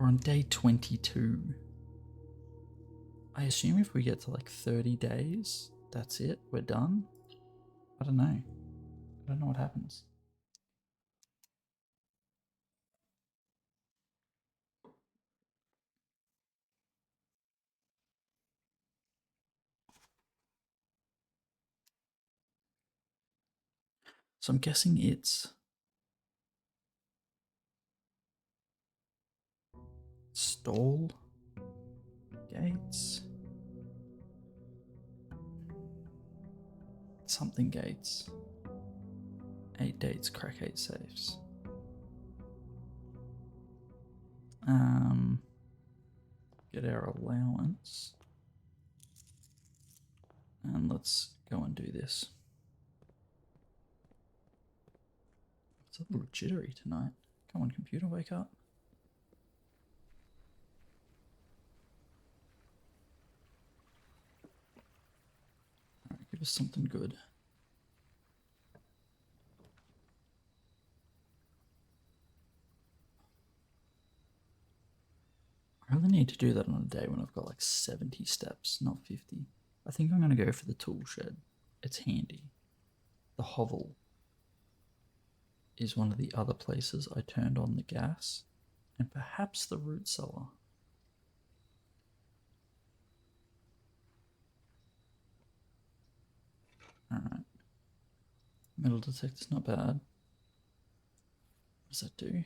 We're on day 22. I assume if we get to like 30 days, that's it, we're done. I don't know. I don't know what happens. So I'm guessing it's stall gates. Something gates. 8 dates, crack 8 safes. Get our allowance. And let's go and do this. It's a little jittery tonight. Come on, computer, wake up. Alright, give us something good. I really need to do that on a day when I've got like 70 steps, not 50. I think I'm going to go for the tool shed. It's handy. The hovel is one of the other places I turned on the gas, and perhaps the root cellar. Alright. Metal detector's not bad. What does that do?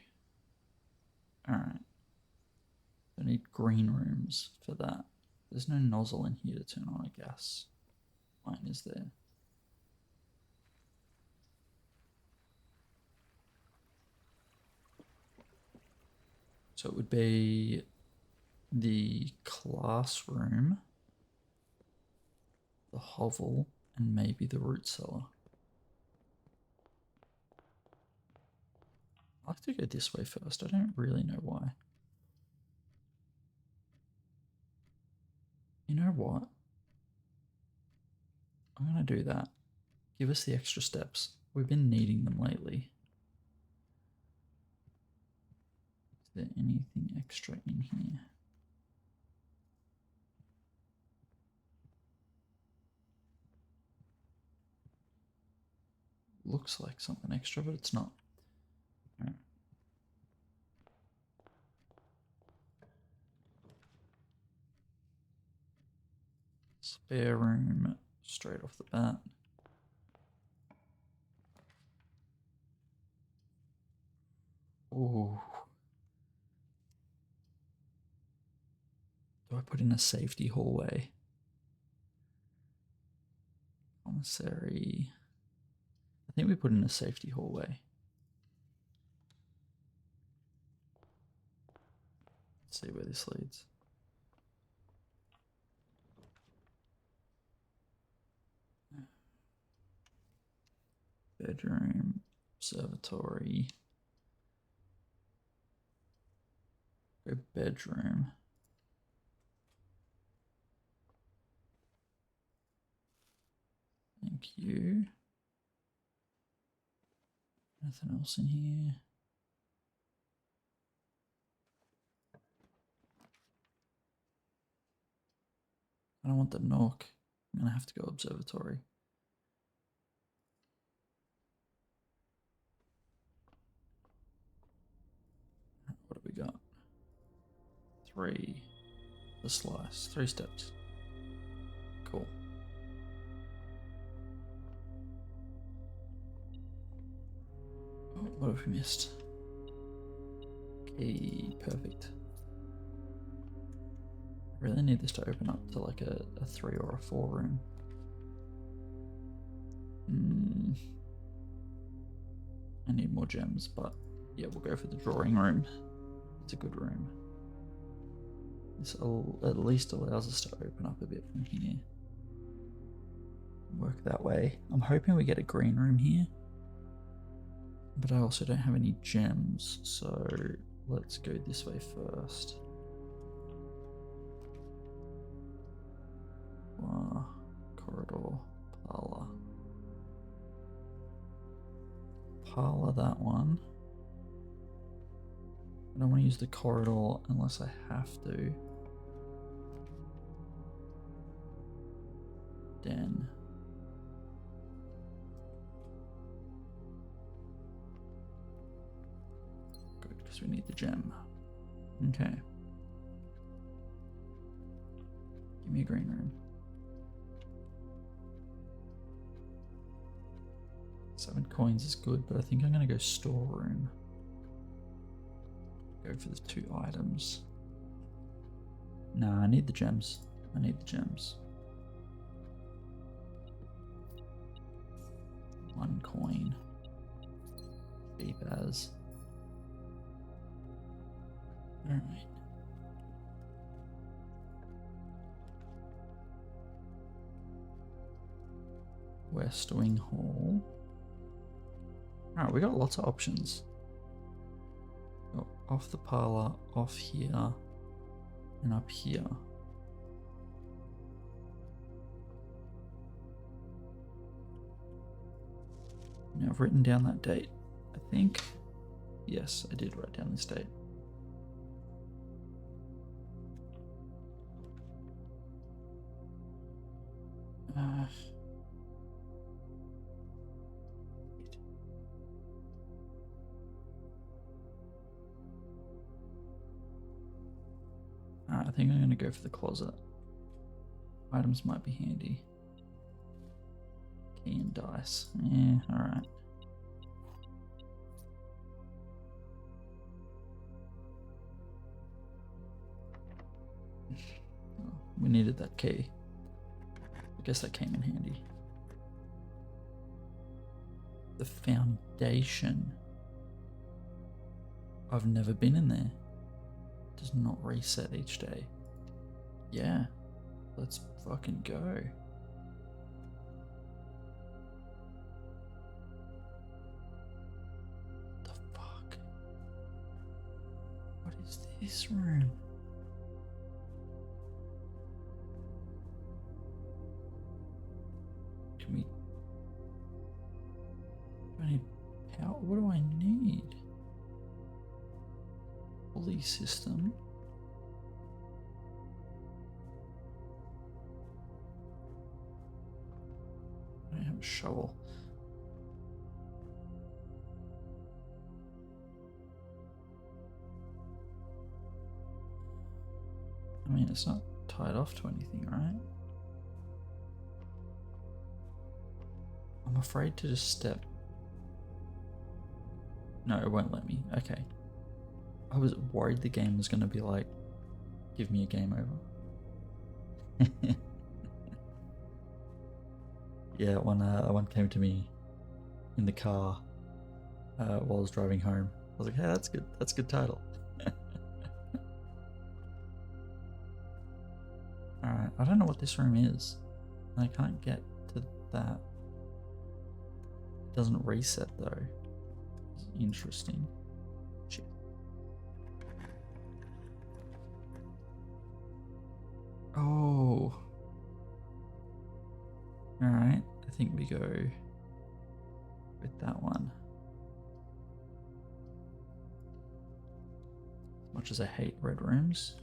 Alright. I need green rooms for that. There's no nozzle in here to turn on a gas line, is there? So it would be the classroom, the hovel, and maybe the root cellar. I like to go this way first. I don't really know why. You know what? I'm going to do that. Give us the extra steps. We've been needing them lately. Is there anything extra in here? Looks like something extra, but it's not. All right. Spare room straight off the bat. Ooh. Do I put in a safety hallway? Commissary. I think we put in a safety hallway. Let's see where this leads. Bedroom, observatory. Go bedroom. Thank you. Nothing else in here. I don't want the knock. I'm gonna have to go observatory. What have we got? 3. The slice. 3 steps. Cool. Oh, what have we missed? Okay, perfect. I really need this to open up to like a 3 or a 4 room. I need more gems, but yeah, we'll go for the drawing room. It's a good room. This at least allows us to open up a bit from here. Work that way. I'm hoping we get a green room here, but I also don't have any gems, so let's go this way first. Corridor, parlor. Parlor, that one. I don't want to use the corridor unless I have to. Den. Good, because we need the gem. Okay. Give me a green room. 7 coins is good, but I think I'm going to go storeroom. Go for the 2 items. Nah, I need the gems. I need the gems. 1 coin. Deep as. Alright. West Wing Hall. Alright, we got lots of options. Got off the parlor, off here, and up here. Now I've written down that date, I think. Yes, I did write down this date. I think I'm going to go for the closet. Items might be handy. Key and dice. Yeah, alright. Oh, we needed that key. I guess that came in handy. The foundation. I've never been in there. Does not reset each day. Yeah, let's fucking go. The fuck? What is this room? Can we... Do I need power? What do I need? Pulley system. I don't have a shovel. I mean, it's not tied off to anything, right? I'm afraid to just step. No, it won't let me. Okay. I was worried the game was going to be like, give me a game over. Yeah, one came to me in the car while I was driving home. I was like, hey, that's good. That's a good title. Alright, I don't know what this room is. I can't get to that. It doesn't reset though. It's interesting. Shit. Oh. Alright, I think we go with that one. As much as I hate red rooms.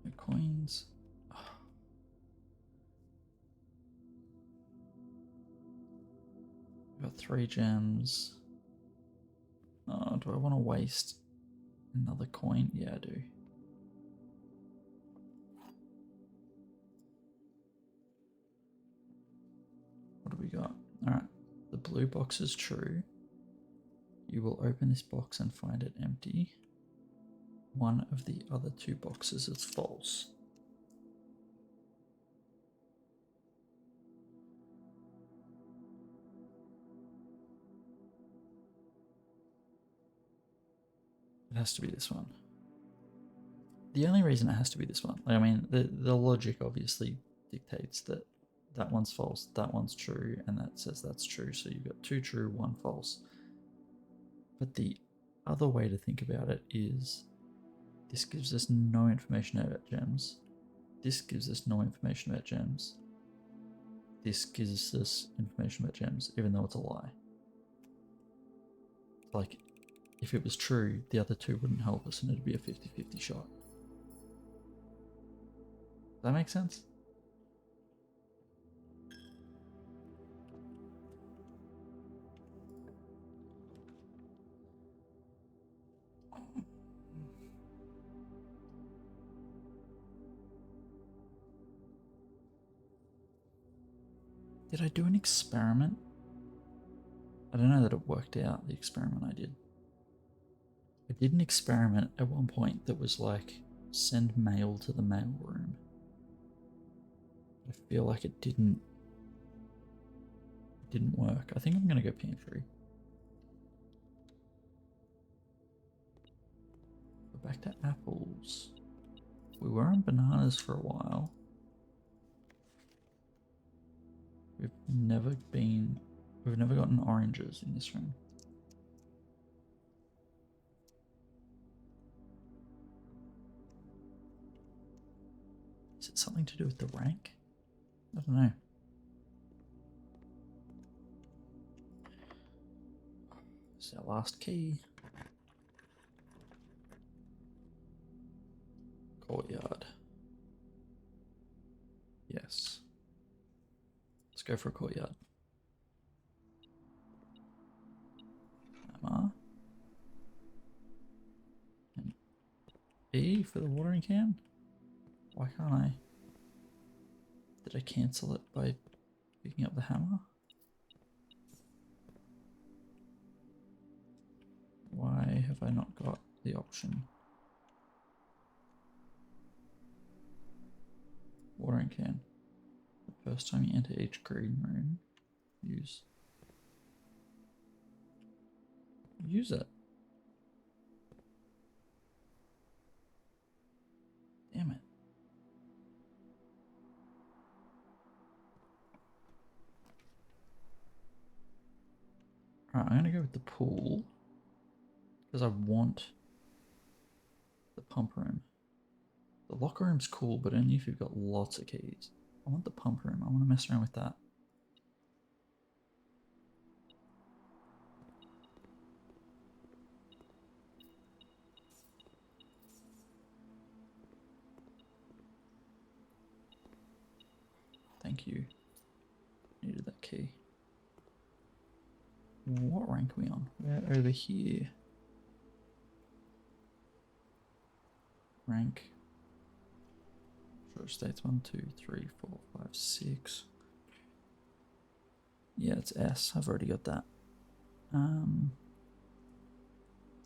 No coins. Oh. Got 3 gems. Oh, do I want to waste another coin? Yeah, I do. What do we got? Alright, the blue box is true. You will open this box and find it empty. One of the other 2 boxes is false. It has to be this one. The only reason it has to be this one, I mean, the logic obviously dictates that that one's false, that one's true, and that says that's true. So you've got 2 true, 1 false. But the other way to think about it is this gives us no information about gems. This gives us no information about gems. This gives us information about gems, even though it's a lie. Like, if it was true, the other two wouldn't help us and it'd be a 50-50 shot. Does that make sense? Did I do an experiment? I don't know that it worked out, the experiment I did. I did an experiment at one point that was like, send mail to the mail room. I feel like it didn't work. I think I'm gonna go pantry. Go back to apples. We were on bananas for a while. We've never gotten oranges in this room. Is it something to do with the rank? I don't know. This is our last key. Courtyard. Yes. Let's go for a courtyard. Hammer. And E for the watering can? Why can't I? Did I cancel it by picking up the hammer? Why have I not got the option? Watering can. The first time you enter each green room, use it. Damn it. Alright, I'm gonna go with the pool because I want the pump room. The locker room's cool, but only if you've got lots of keys. I want the pump room. I want to mess around with that. Thank you. Needed that key. What rank are we on? We're over here. Rank. Sure, states 1, 2, 3, 4, 5, 6. Yeah, it's S. I've already got that.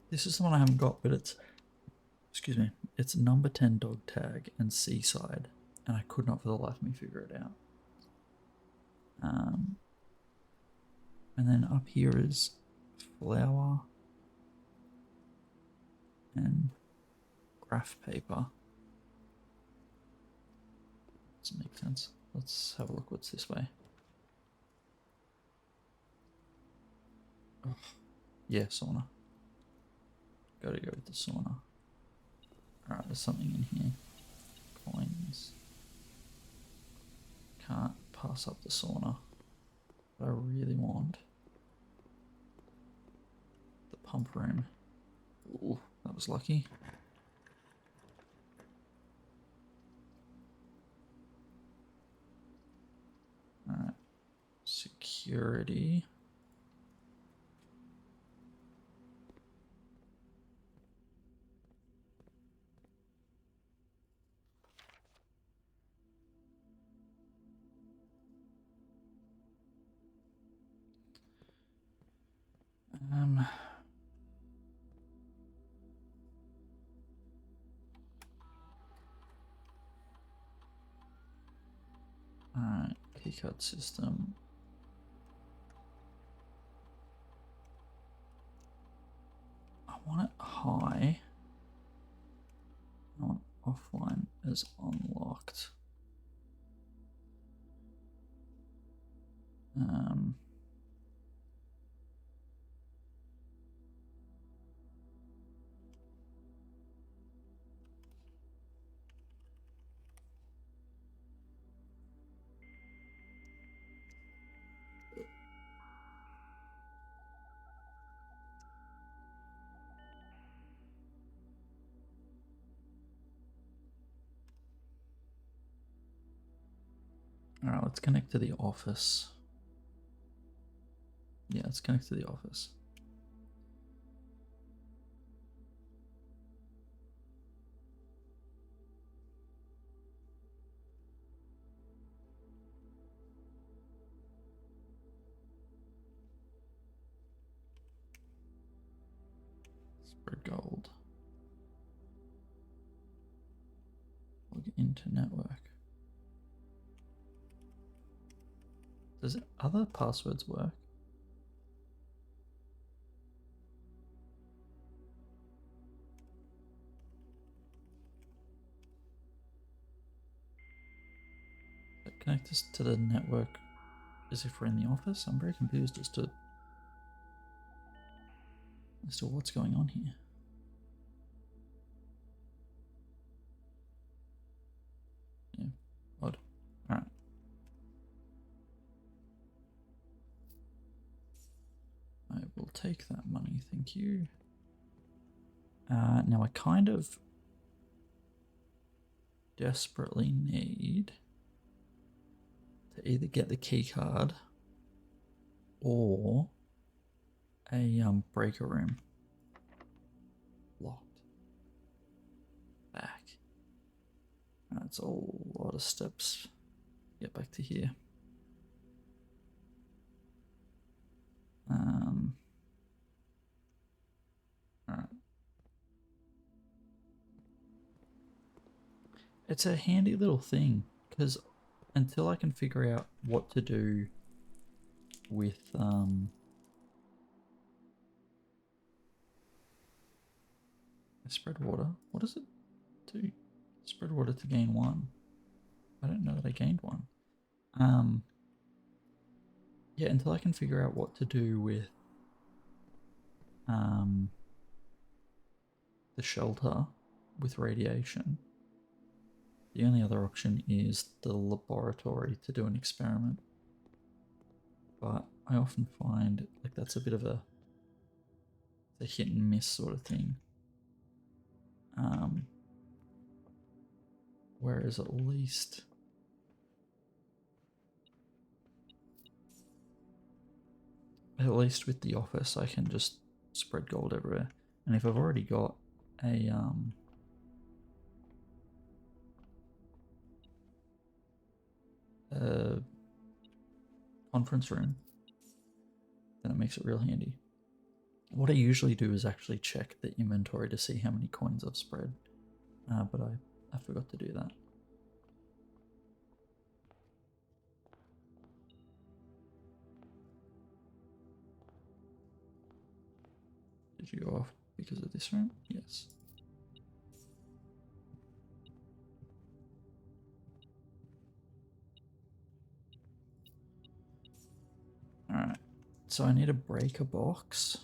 This is the one I haven't got, but it's, excuse me, it's number 10 dog tag and seaside, and I could not for the life of me figure it out. And then up here is flour and graph paper. Doesn't make sense. Let's have a look what's this way. Oh, yeah, sauna. Gotta go with the sauna. Alright, there's something in here. Coins. Can't pass up the sauna. But I really want the pump room. Ooh, that was lucky. Alright. Security. Alright, keycard system. I want it high. I want offline as unlocked. Alright, let's connect to the office. Yeah, let's connect to the office. Spread gold. Log into network. Does other passwords work? Connect us to the network as if we're in the office? I'm very confused as to what's going on here. Yeah, odd. Alright. I will take that money, thank you. Now I kind of desperately need to either get the key card or a breaker room. Locked. Back. That's a lot of steps. Get back to here. Alright. It's a handy little thing, because until I can figure out what to do with spread water. What does it do? Spread water to gain 1. I don't know that I gained 1. Yeah, until I can figure out what to do with the shelter with radiation, the only other option is the laboratory to do an experiment. But I often find like that's a bit of a hit and miss sort of thing. Whereas at least with the office I can just spread gold everywhere. And if I've already got a conference room, then it makes it real handy. What I usually do is actually check the inventory to see how many coins I've spread, but I forgot to do that. Did you go off because of this room? Yes. Alright, so I need a breaker box,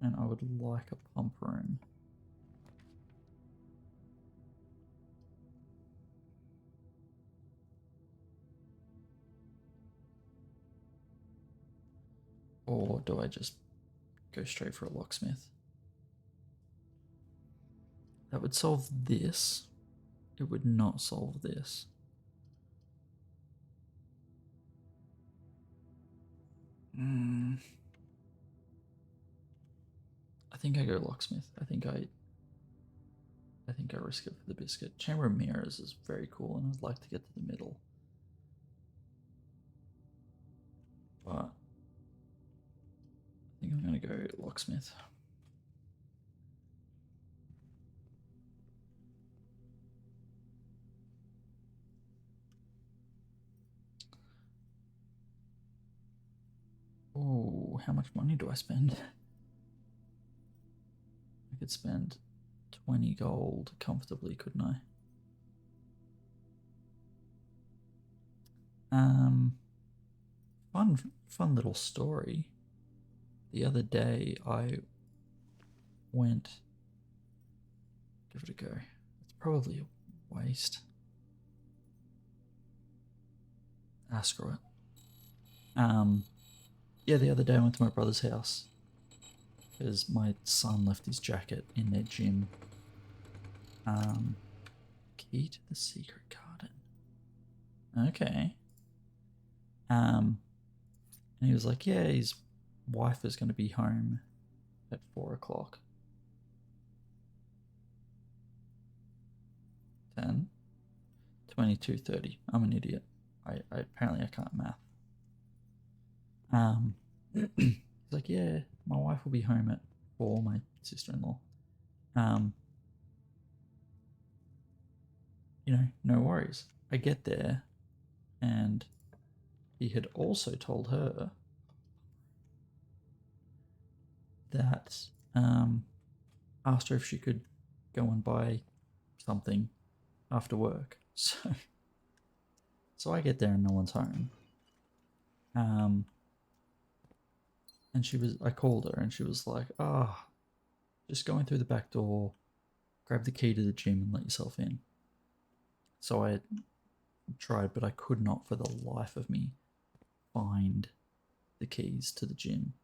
and I would like a pump room. Or do I just go straight for a locksmith? That would solve this. It would not solve this. I think I go locksmith. I think I risk it for the biscuit. Chamber of Mirrors is very cool, and I'd like to get to the middle. But I think I'm gonna go locksmith. Oh, how much money do I spend? I could spend 20 gold comfortably, couldn't I? Fun little story. The other day I went, give it a go. It's probably a waste. Screw it. Yeah, the other day I went to my brother's house because my son left his jacket in their gym. Key to the secret garden. Okay. And he was like, yeah, his wife is going to be home at 4 o'clock. 10, 22:30. I'm an idiot. I apparently I can't math. He's like, yeah, my wife will be home at 4, my sister-in-law. You know, no worries. I get there, and he had also told her that asked her if she could go and buy something after work. So I get there and no one's home. And I called her and she was like, just going through the back door, grab the key to the gym and let yourself in. So I tried, but I could not for the life of me find the keys to the gym.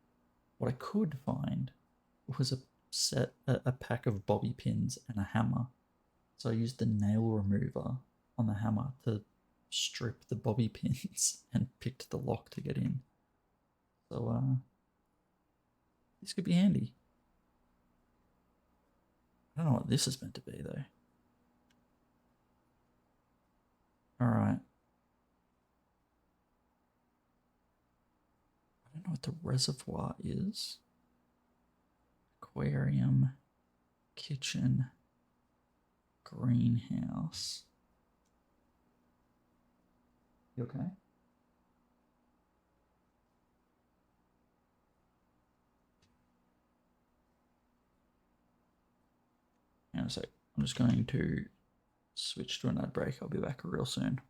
What I could find was a pack of bobby pins and a hammer. So I used the nail remover on the hammer to strip the bobby pins and picked the lock to get in. So this could be handy. I don't know what this is meant to be though. Alright. I don't know what the reservoir is. Aquarium, kitchen, greenhouse. You okay? Hang on a sec. I'm just going to switch to an ad break. I'll be back real soon.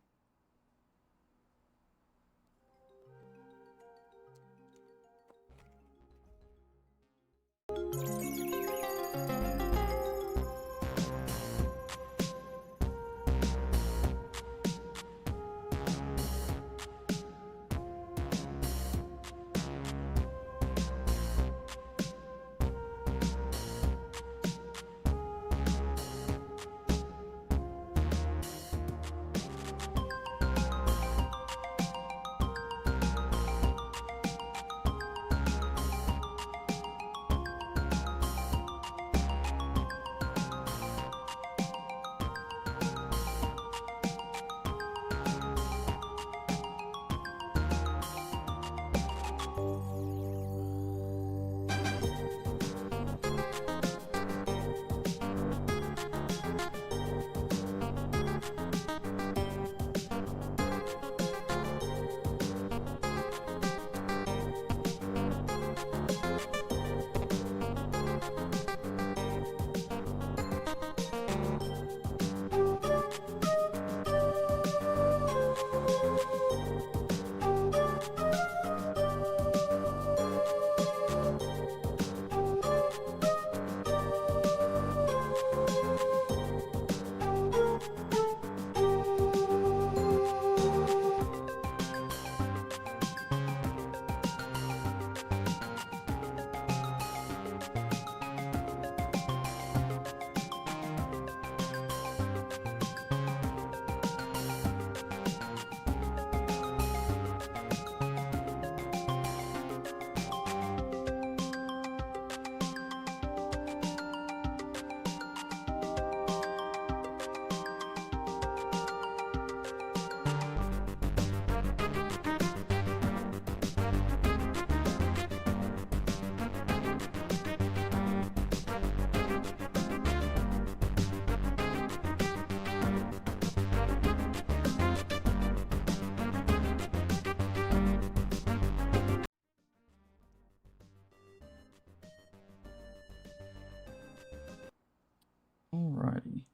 Alrighty.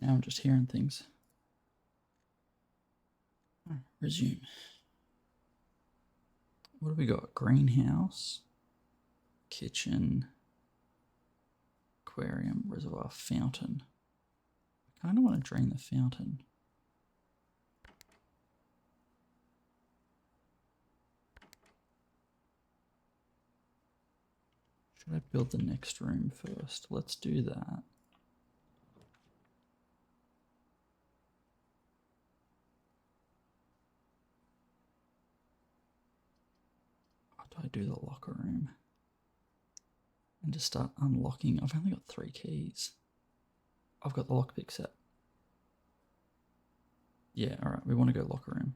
Now I'm just hearing things. Resume. What have we got? Greenhouse, kitchen, aquarium, reservoir, fountain. I kind of want to drain the fountain. Should I build the next room first? Let's do that. I do the locker room and just start unlocking. I've only got 3 keys. I've got the lockpick set. Yeah, alright, we want to go locker room.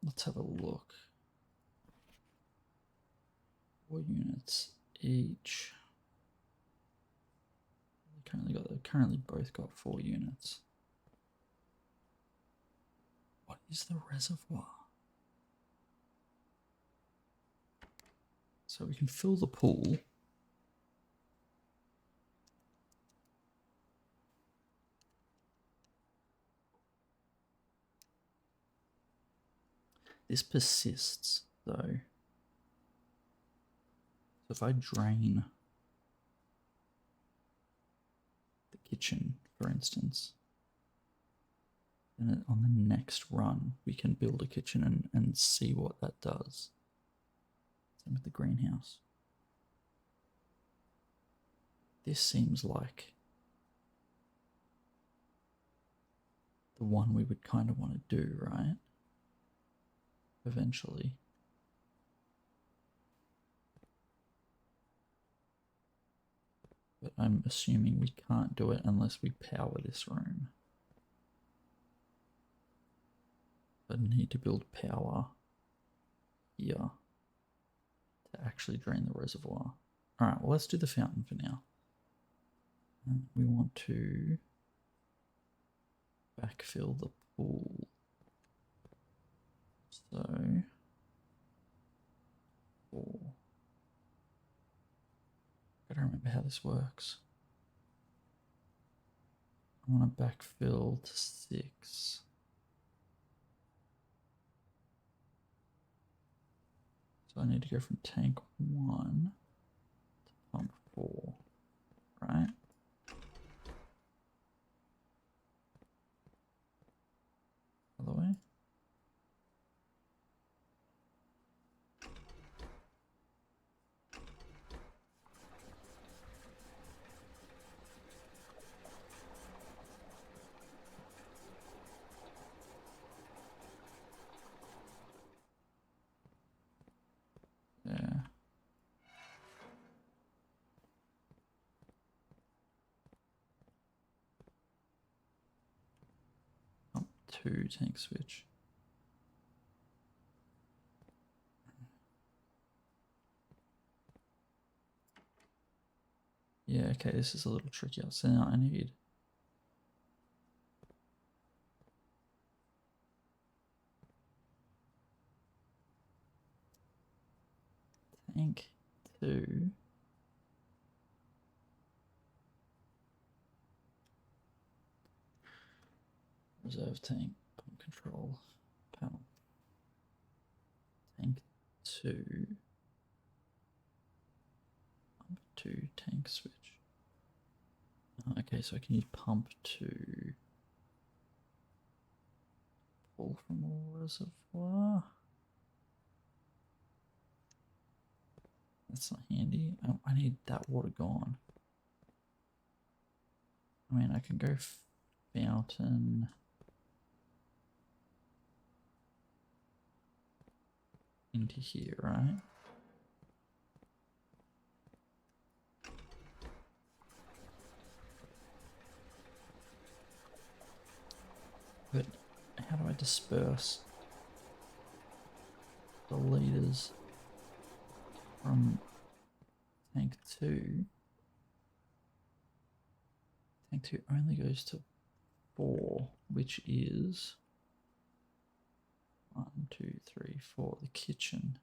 Let's have a look. 4 units each. They currently both got 4 units. What is the reservoir? So we can fill the pool. This persists though. So if I drain the kitchen, for instance, then on the next run we can build a kitchen and see what that does. Same with the greenhouse. This seems like the one we would kind of want to do, right? Eventually. But I'm assuming we can't do it unless we power this room. I need to build power here to actually drain the reservoir. Alright, well let's do the fountain for now. And we want to backfill the pool. So, 4. I don't remember how this works. I want to backfill to 6. So I need to go from tank 1 to pump 4, right? Other way. Yeah. Pump 2 tank switch. Yeah, okay, this is a little trickier. So now I need tank 2. Reserve tank, pump control panel. Tank 2. Pump 2 tank switch. Okay, so I can use pump 2. Pull from a reservoir. That's not handy. I need that water gone. I mean, I can go fountain. Into here, right? But how do I disperse the liters from tank 2? Tank 2 only goes to 4, which is 1, 2, 3, 4, the kitchen.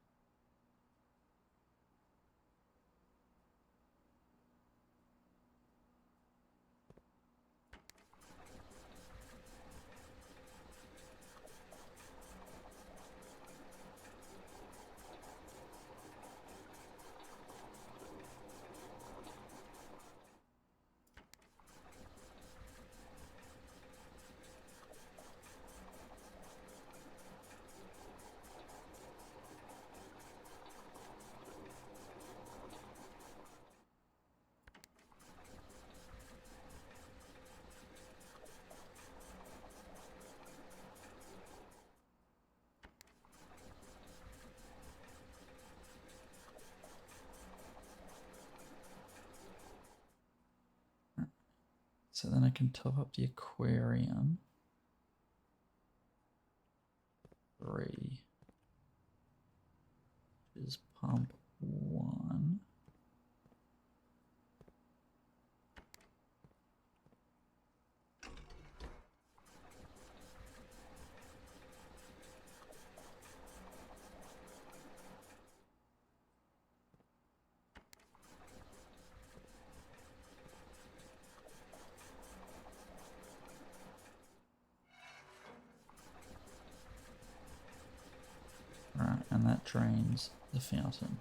So then I can top up the aquarium. 3 is pump 1. Right, and that drains the fountain.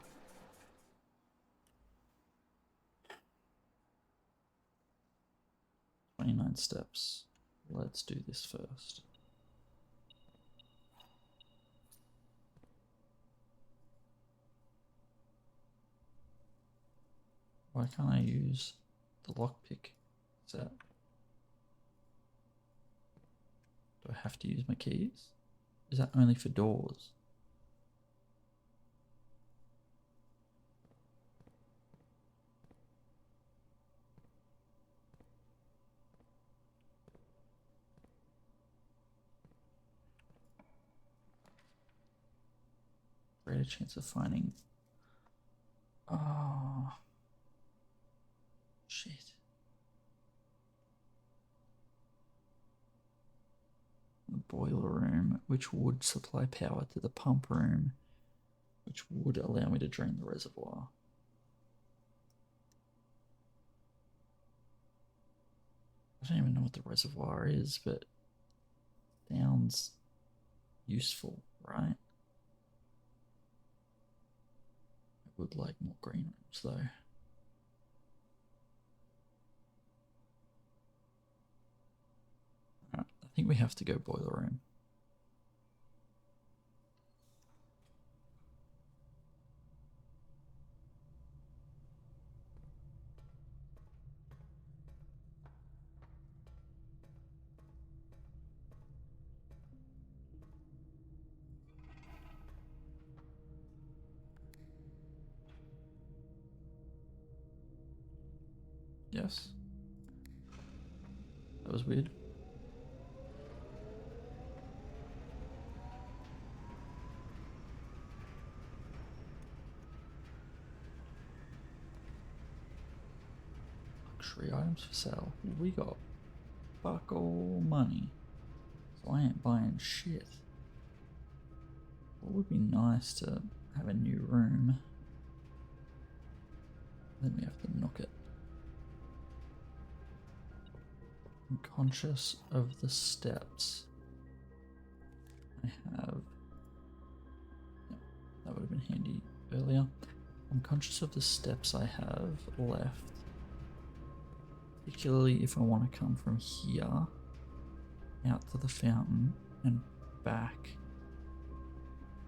"29 steps. Let's do this first. Why can't I use the lockpick set? Do I have to use my keys? Is that only for doors? Greater chance of finding. Oh. Shit. The boiler room, which would supply power to the pump room, which would allow me to drain the reservoir. I don't even know what the reservoir is, but sounds useful, right? I would like more green rooms though. Right, I think we have to go boiler room. Yes. That was weird. Luxury items for sale. We got fuck all money. So I ain't buying shit. It would be nice to have a new room. Then we have to knock it. I'm conscious of the steps I have. Yep, that would have been handy earlier. I'm conscious of the steps I have left. Particularly if I want to come from here out to the fountain and back.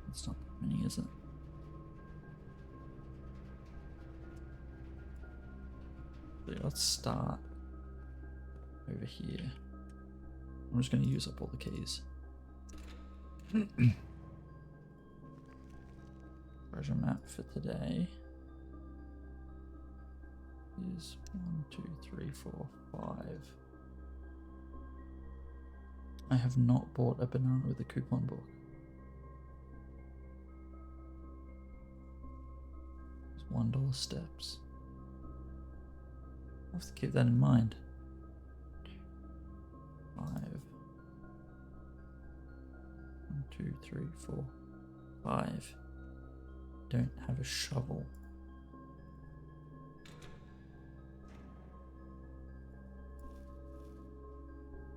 It's not that many, is it? But let's start over here. I'm just going to use up all the keys. Treasure map for today is 1, 2, 3, 4, 5. I have not bought a banana with a coupon book. There's $1 steps. I have to keep that in mind. 5. 1, 2, 3, 4, 5. Don't have a shovel.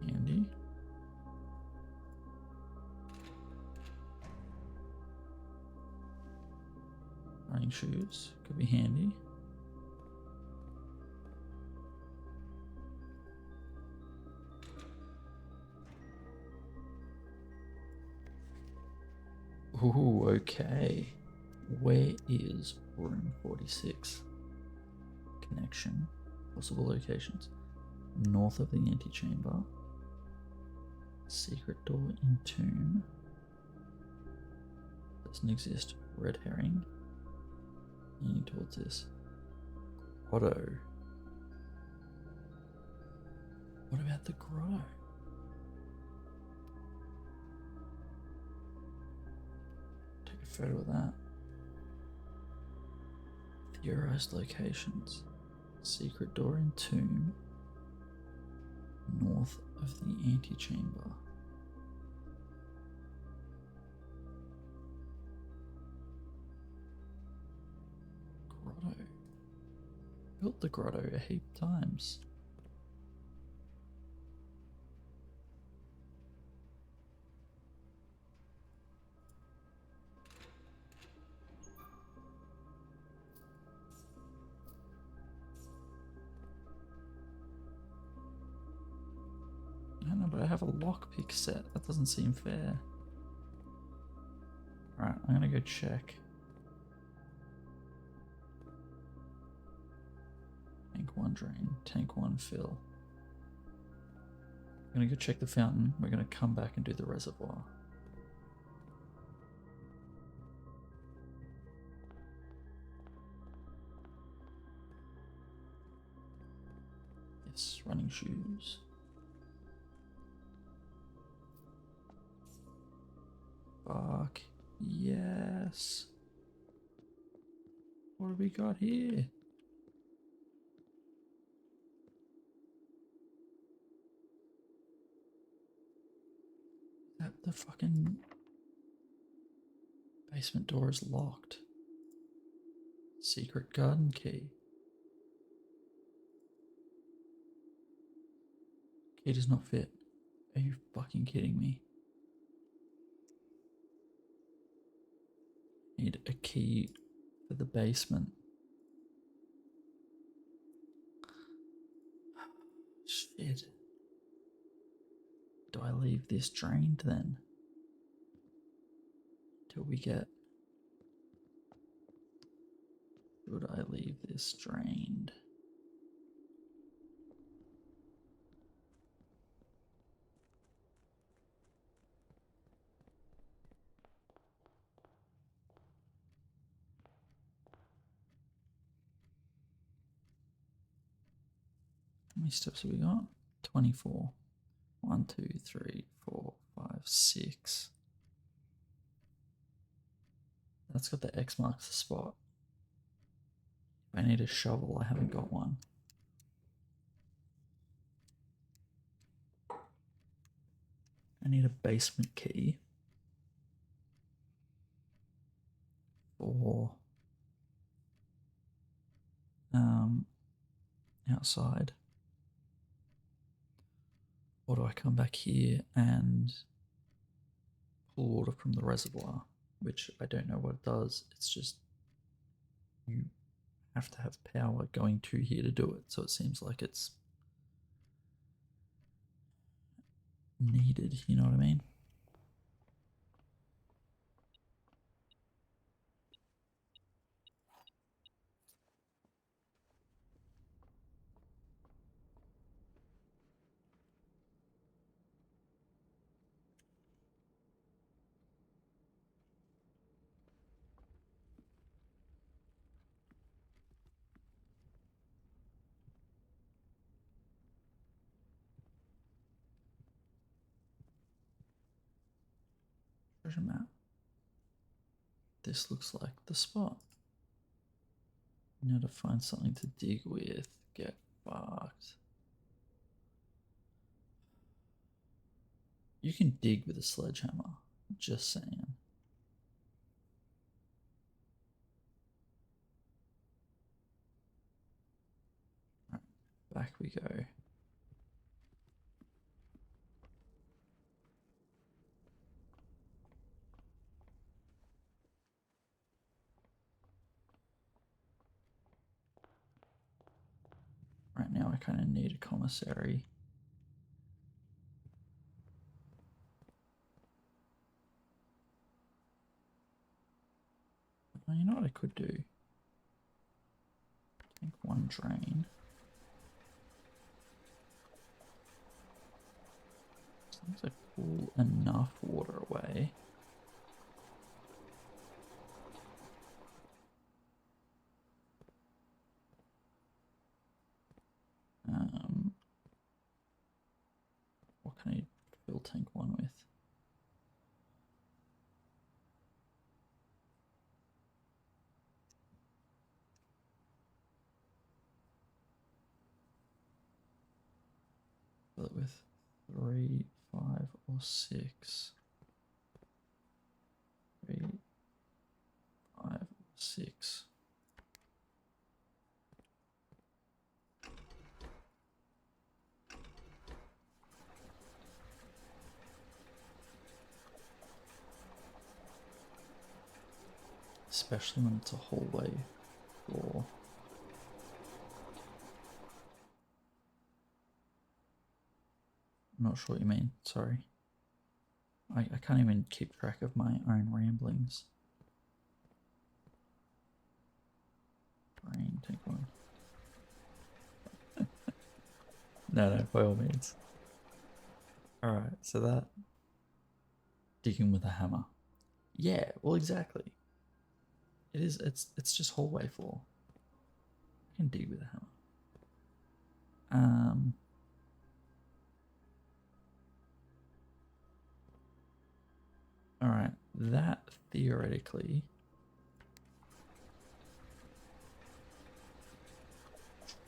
Handy. Running shoes could be handy. Ooh, okay. Where is room 46? Connection. Possible locations. North of the antechamber. Secret door in tomb. Doesn't exist. Red herring. Leaning towards this. Grotto. What about the grotto? Take a photo of that. Theorized locations. Secret door in tomb. North of the antechamber. Grotto. Built the grotto a heap times. I don't know, but I have a lockpick set. That doesn't seem fair. Alright, I'm gonna go check. Tank 1 drain, tank 1 fill. I'm gonna go check the fountain. We're gonna come back and do the reservoir. Yes, running shoes. Fuck. Yes. What have we got here? That the fucking basement door is locked. Secret garden key. Key does not fit. Are you fucking kidding me? Need a key for the basement. Shit. Do I leave this drained then? Till we get... Should I leave this drained? How many steps have we got? 24. 1, 2, 3, 4, 5, 6. That's got the X marks the spot. If I need a shovel, I haven't got one. I need a basement key for outside. Or do I come back here and pull water from the reservoir? Which I don't know what it does. It's just you have to have power going to here to do it. So it seems like it's needed, you know what I mean? Treasure map. This looks like the spot. Now to find something to dig with. Get fucked. You can dig with a sledgehammer. Just saying. Right, back we go. Right now I kind of need a commissary. Well, you know what I could do? Take one drain. Seems like pull enough water away. 3, 5, or 6. 3, 5, 6. Especially when it's a hallway floor. I'm not sure what you mean, sorry. I can't even keep track of my own ramblings. Brain, take one. No, by all means. Alright, so that. Digging with a hammer. Yeah, well, exactly. It's just hallway floor. I can dig with a hammer. Alright, that theoretically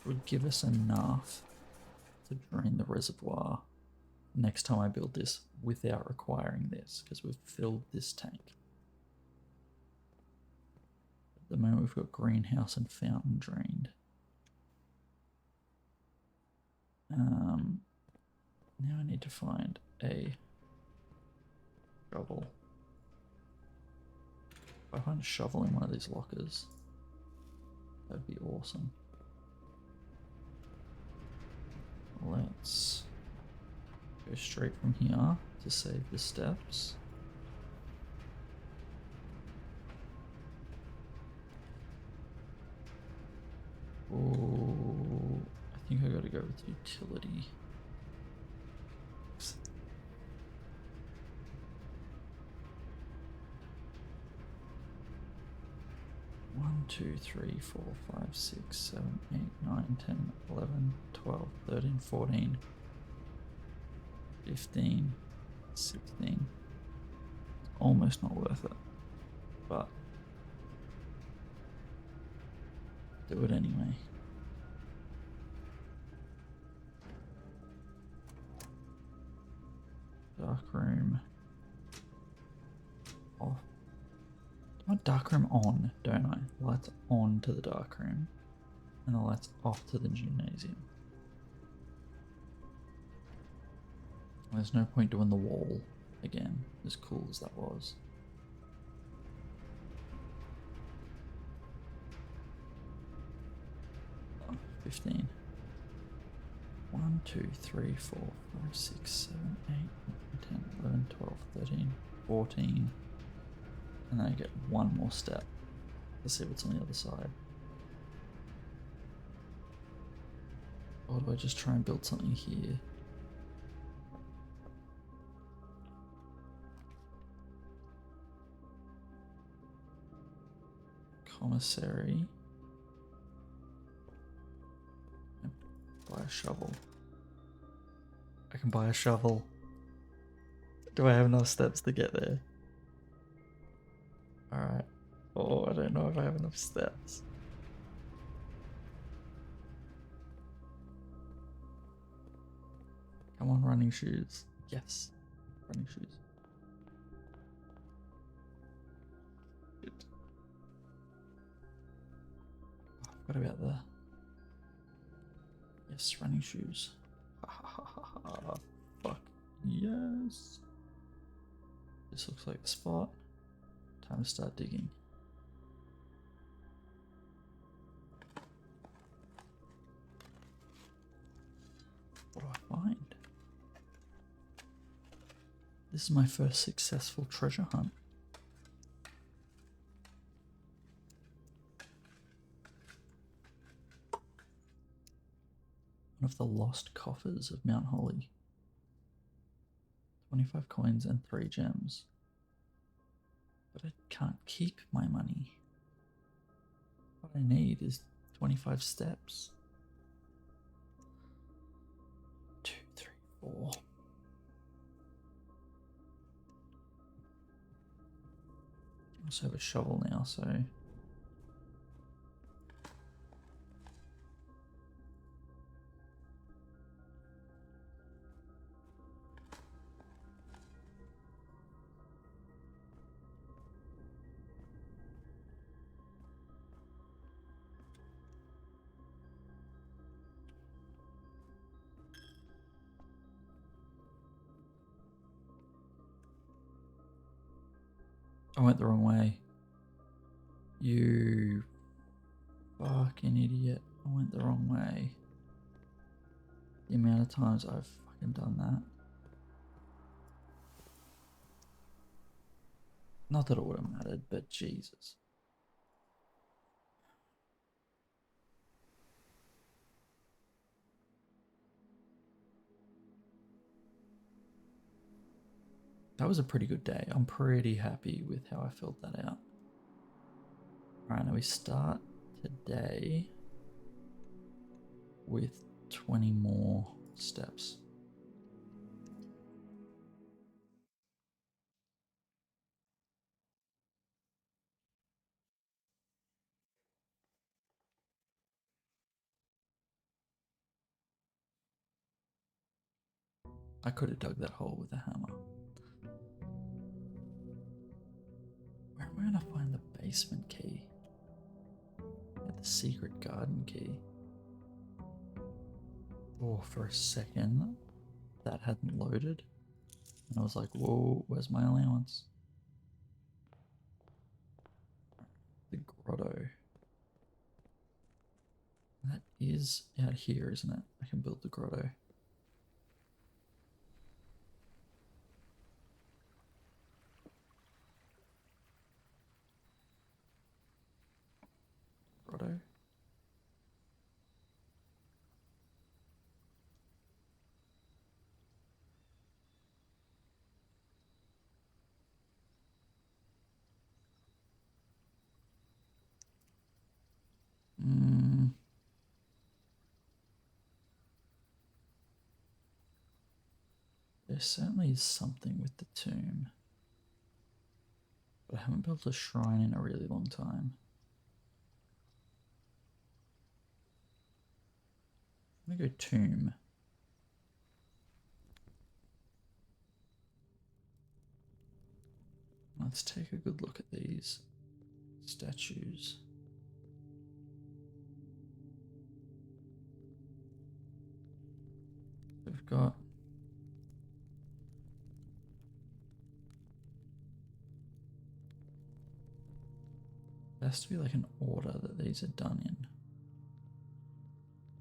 would give us enough to drain the reservoir next time I build this without requiring this, because we've filled this tank. At the moment we've got greenhouse and fountain drained. Now I need to find a shovel. If I find a shovel in one of these lockers, that'd be awesome. Let's go straight from here to save the steps. Oh, I think I gotta go with utility. 1, 2, 3, 4, 5, 6, 7, 8, 9, 10, 11, 12, 13, 14, 15, 16. Almost not worth it, but do it anyway. Dark room off. I want dark room on, don't I? Lights on to the dark room, and the lights off to the gymnasium. There's no point doing the wall again, as cool as that was. Oh, 15. 1, 2, 3, 4, 5, 6, 7, 8, 9, 10, 11, 12, 13, 14. And then I get one more step. Let's see what's on the other side. Or do I just try and build something here? Commissary. Buy a shovel. I can buy a shovel. Do I have enough steps to get there? Alright. Oh, I don't know if I have enough steps. Come on, running shoes. Yes. Running shoes. Good. Oh, I forgot about the... Yes, running shoes. Fuck. Yes. This looks like the spot. Time to start digging. What do I find? This is my first successful treasure hunt. One of the lost coffers of Mount Holly. 25 coins and 3 gems. But I can't keep my money. What I need is 25 steps. 2, 3, 4. I also have a shovel now, so... I went the wrong way. You fucking idiot. I went the wrong way. The amount of times I've fucking done that. Not that it would have mattered, but Jesus. That was a pretty good day. I'm pretty happy with how I filled that out. Alright, now we start today with 20 more steps. I could have dug that hole with a hammer. Where am I gonna find the basement key? The secret garden key. Oh, for a second, that hadn't loaded. And I was like, whoa, where's my allowance? The grotto. That is out here, isn't it? I can build the grotto. Grotto. There certainly is something with the tomb. But I haven't built a shrine in a really long time. I'm gonna go tomb. Let's take a good look at these statues. We've got there has to be like an order that these are done in.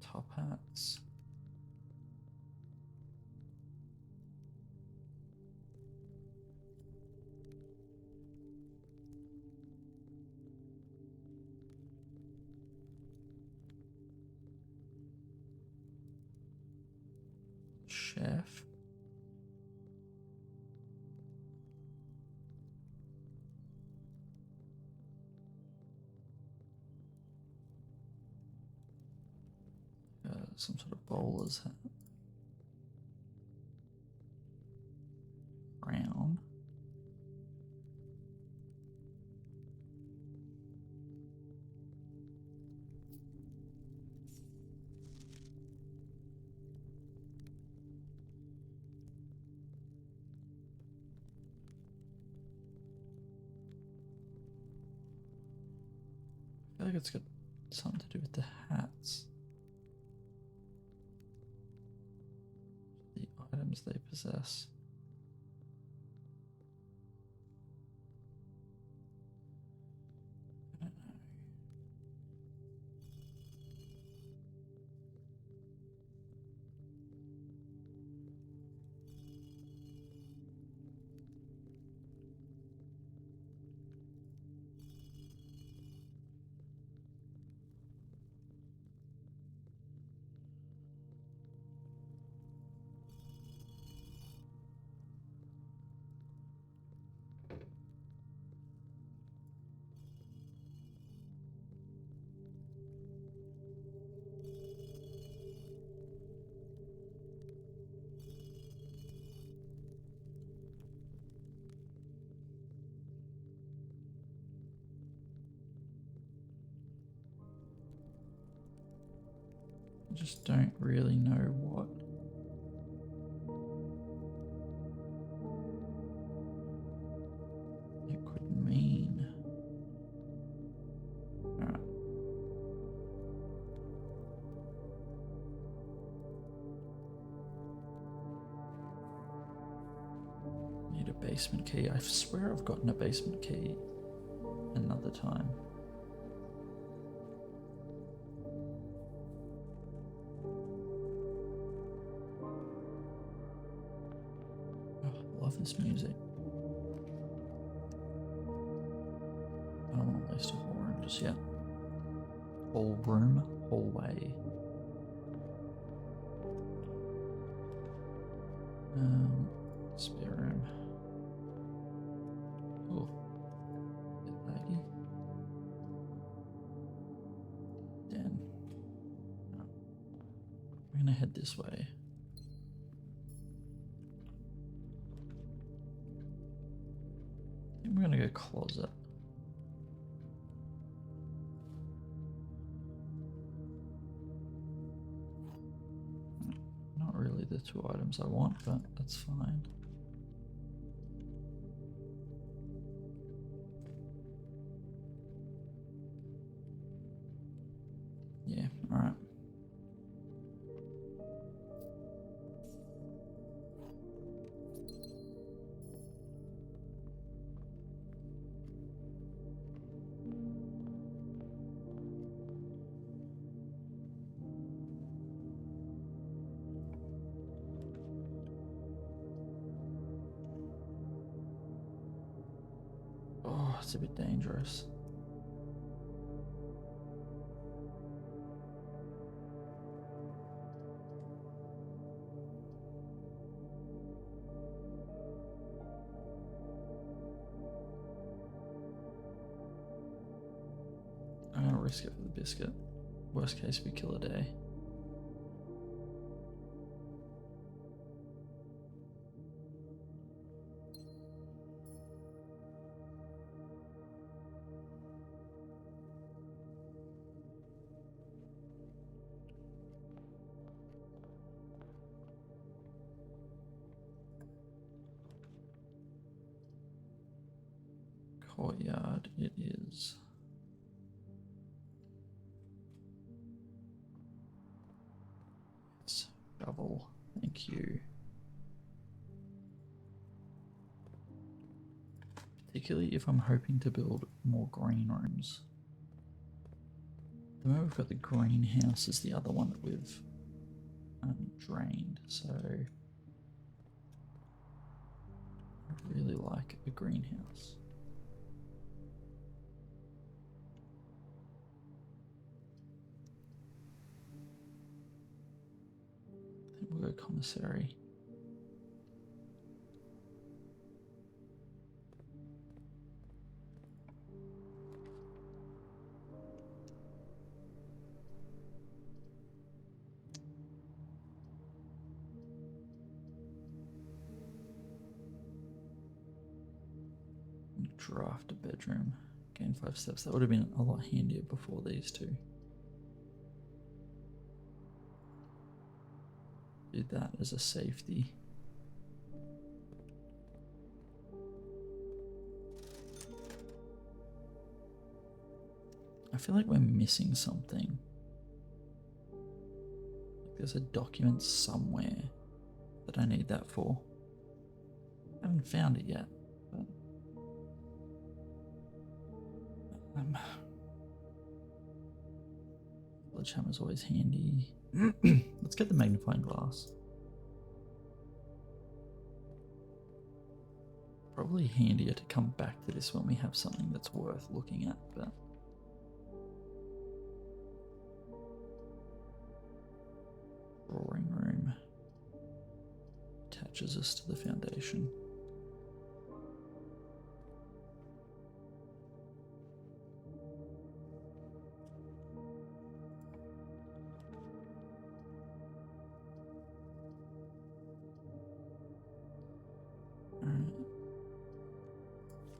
Top hats. Chef. Some sort of bowler's hat. Crown. I feel like it's got something to do with the hats. The items they possess. I don't know. I just don't really know what it could mean. Alright. Need a basement key. I swear I've gotten a basement key another time. Oh, I love this music. I don't want to waste a whole room just yet. Whole room, hallway. Spare room. Oh, bit laggy. Den. No. We're gonna head this way. I think we're gonna go closet. Not really the two items I want, but that's fine. Yeah, alright. Oh, it's a bit dangerous. I'm gonna risk it for the biscuit. Worst case, we kill a day. Courtyard it is. It's shovel. Thank you. Particularly if I'm hoping to build more green rooms. The moment we've got the greenhouse is the other one that we've drained, so I really like a greenhouse. I think we'll go commissary. Draft a bedroom. Gain 5 steps. That would have been a lot handier before these two. Do that as a safety. I feel like we're missing something. Like there's a document somewhere that I need that for. I haven't found it yet, but sledgehammer's always handy. Let's get the magnifying glass. Probably handier to come back to this when we have something that's worth looking at, but drawing room attaches us to the foundation.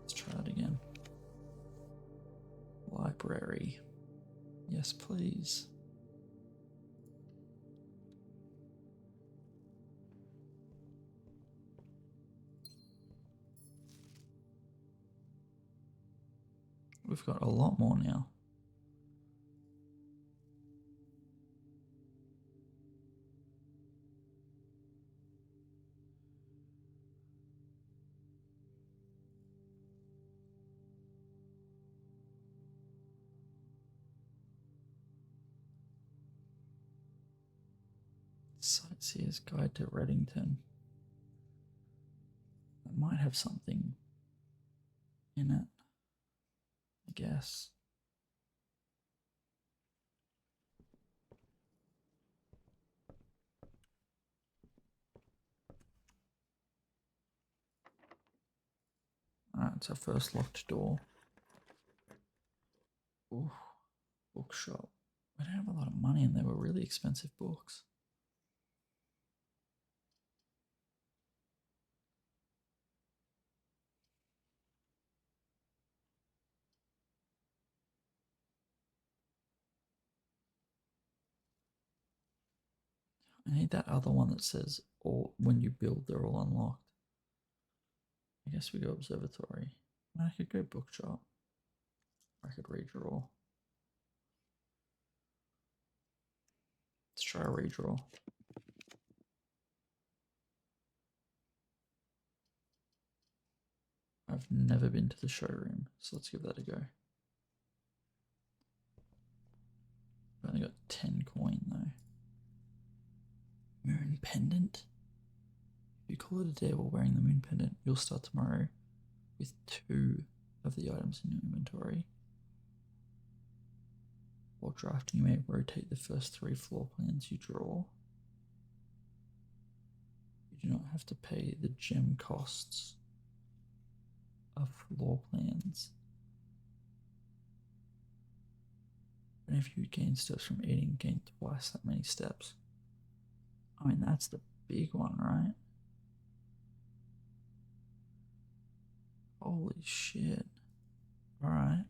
Let's try it again. Library. Yes, please. We've got a lot more now. Sightseer's Guide to Reddington. It might have something in it, I guess. Alright, it's our first locked door. Ooh, bookshop. We don't have a lot of money and they were really expensive books. I need that other one that says, or when you build, they're all unlocked. I guess we go observatory. I could go bookshop. I could redraw. Let's try a redraw. I've never been to the showroom, so let's give that a go. I've only got 10 coin though. Moon pendant. If you call it a day while wearing the moon pendant, you'll start tomorrow with 2 of the items in your inventory. While drafting, you may rotate the first 3 floor plans you draw. You do not have to pay the gem costs of floor plans. And if you gain steps from eating, gain twice that many steps. I mean, that's the big one, right? Holy shit. Alright.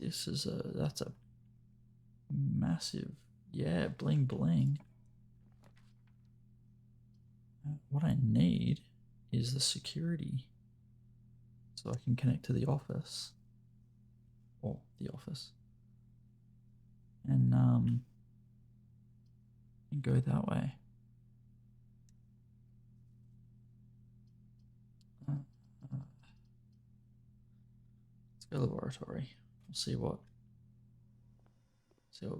That's a massive, yeah, bling bling. What I need is the security so I can connect to the office, or the office, and go that way. Let's go laboratory. We'll see what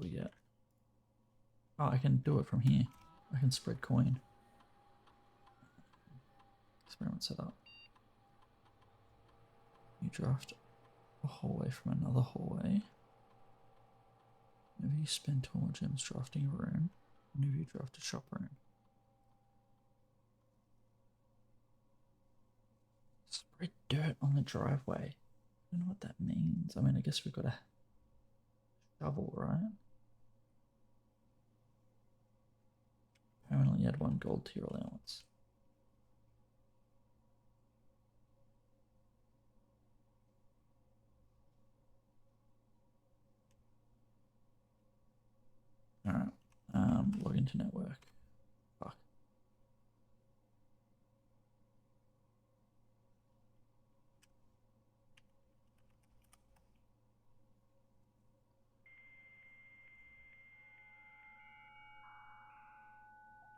we get. Oh, I can do it from here. I can spread coin. Experiment set up. You draft a hallway from another hallway. Whenever you spend 2 more gems drafting a room, whenever you draft a shop room. Spread dirt on the driveway. I don't know what that means. I mean, I guess we've got a shovel, right? Permanently add 1 gold to your allowance. Alright. Log into network. Fuck.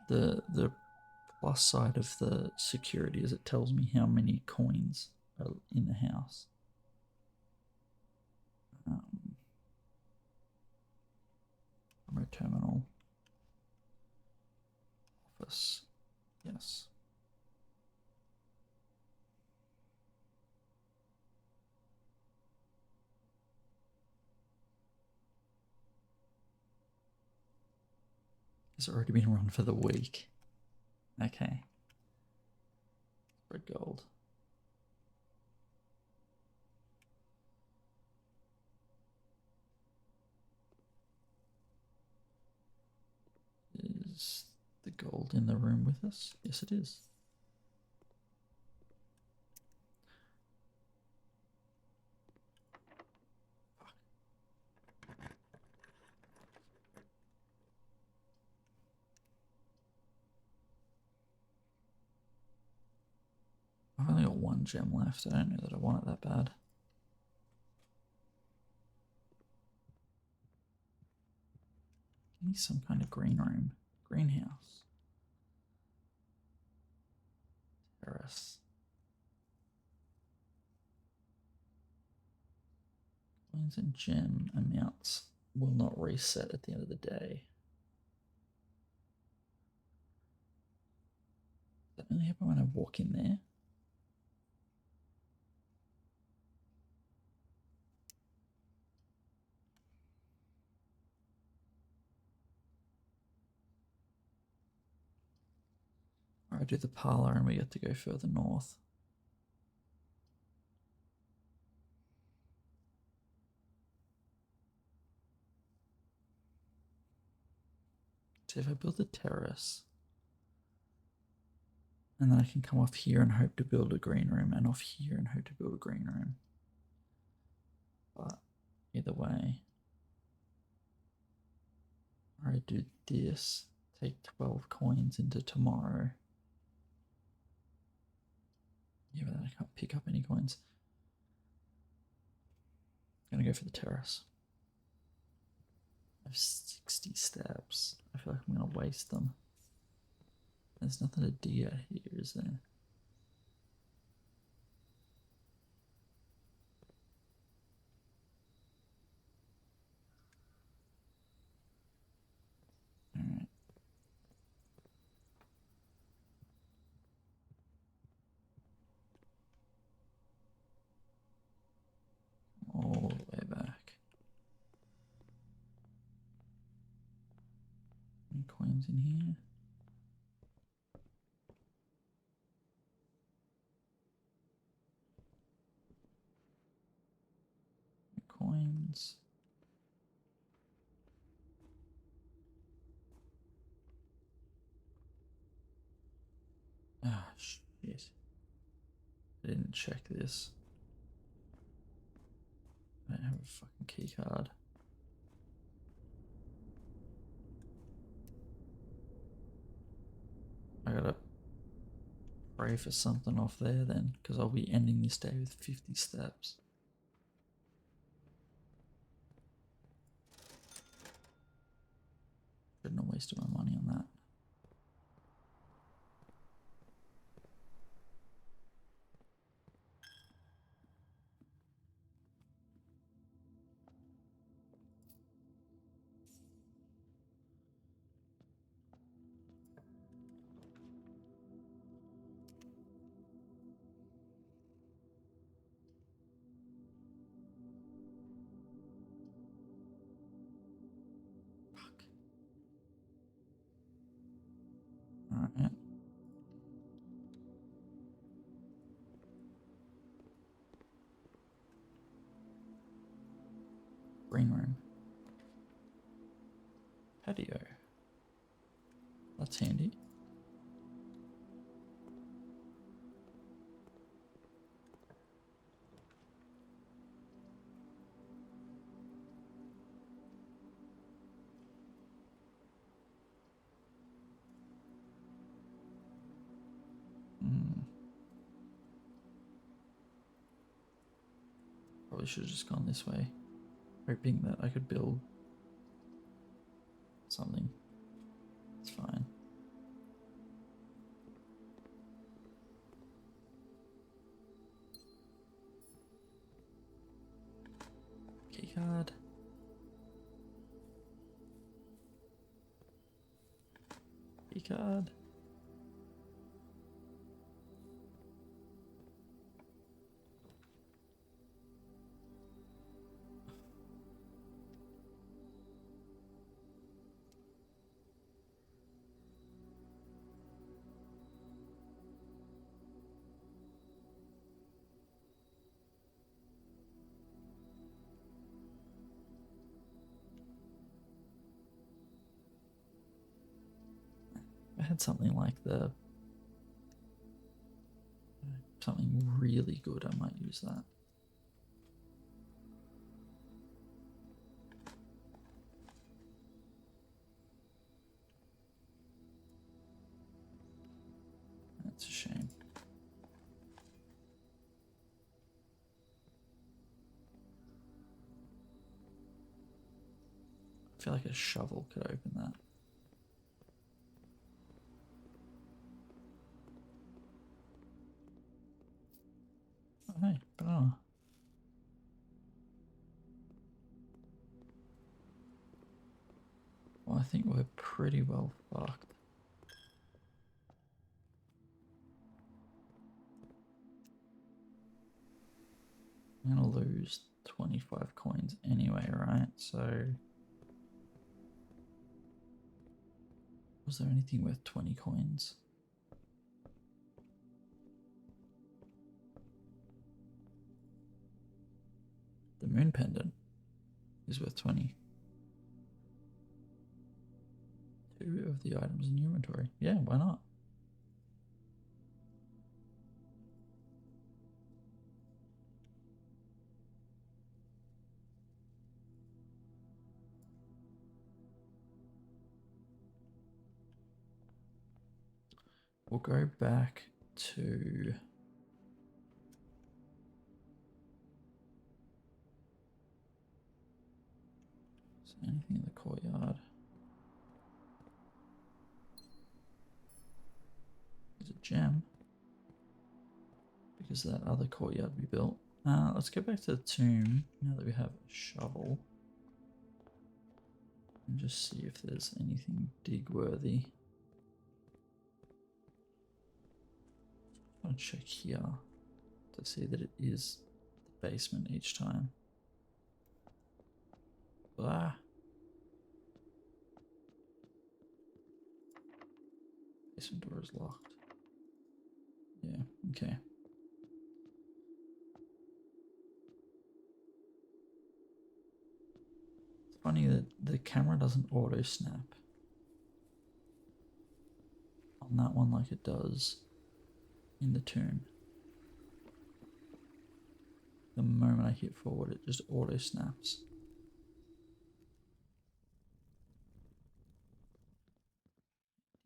The plus side of the security is it tells me how many coins are in the house. Remote terminal. Office. Yes. It's already been run for the week. Okay. Spread gold. Is the gold in the room with us? Yes, it is. I've only got 1 gem left. I don't know that I want it that bad. Give me some kind of green room. Greenhouse. Terrace. Coins and gem amounts will not reset at the end of the day. Does that only happen when I walk in there? Or I do the parlor and we get to go further north. So if I build a terrace, and then I can come off here and hope to build a green room, and off here and hope to build a green room. But either way, I do this, take 12 coins into tomorrow. Yeah, but then I can't pick up any coins. I'm gonna go for the terrace. I have 60 steps. I feel like I'm gonna waste them. There's nothing to dig out here, is there? Alright. All the way back. Any coins in here? Coins. Ah, shit. I didn't check this. I don't have a fucking key card. I gotta pray for something off there then, because I'll be ending this day with 50 steps. Shouldn't have wasted my money on that. Fuck. Alright. Green room. Patio. That's handy. Probably should have just gone this way, hoping that I could build something. It's fine. Keycard. Keycard. I had something like something really good, I might use that. That's a shame. I feel like a shovel could open that. Oh, hey, banana. think we're pretty well fucked. I'm gonna lose 25 coins anyway, right? So was there anything worth 20 coins? The moon pendant is worth 20. 2 of the items in your inventory. Yeah, why not? We'll go back to... Is there anything in the courtyard? There's a gem. Because that other courtyard we built. Let's go back to the tomb now that we have a shovel. And just see if there's anything dig worthy. I'll check here to see that it is the basement each time. Ah. Basement door is locked. Yeah, okay. It's funny that the camera doesn't auto snap on that one like it does in the tomb. The moment I hit forward, it just auto snaps.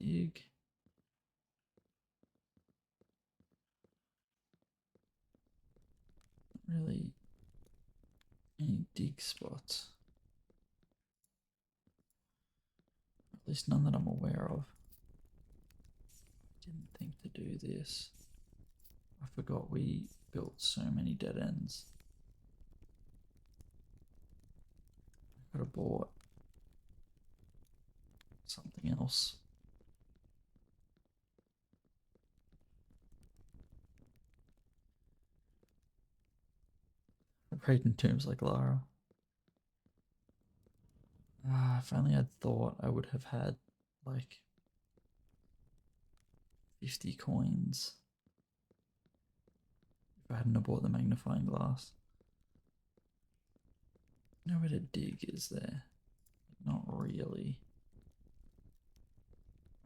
Dig. Not really any dig spots. At least none that I'm aware of. Didn't think to do this. I forgot we built so many dead ends. I could have bought something else. Great in tombs like Lara. If only I'd thought I would have had like 50 coins if I hadn't bought the magnifying glass. Nowhere to dig, is there? Not really.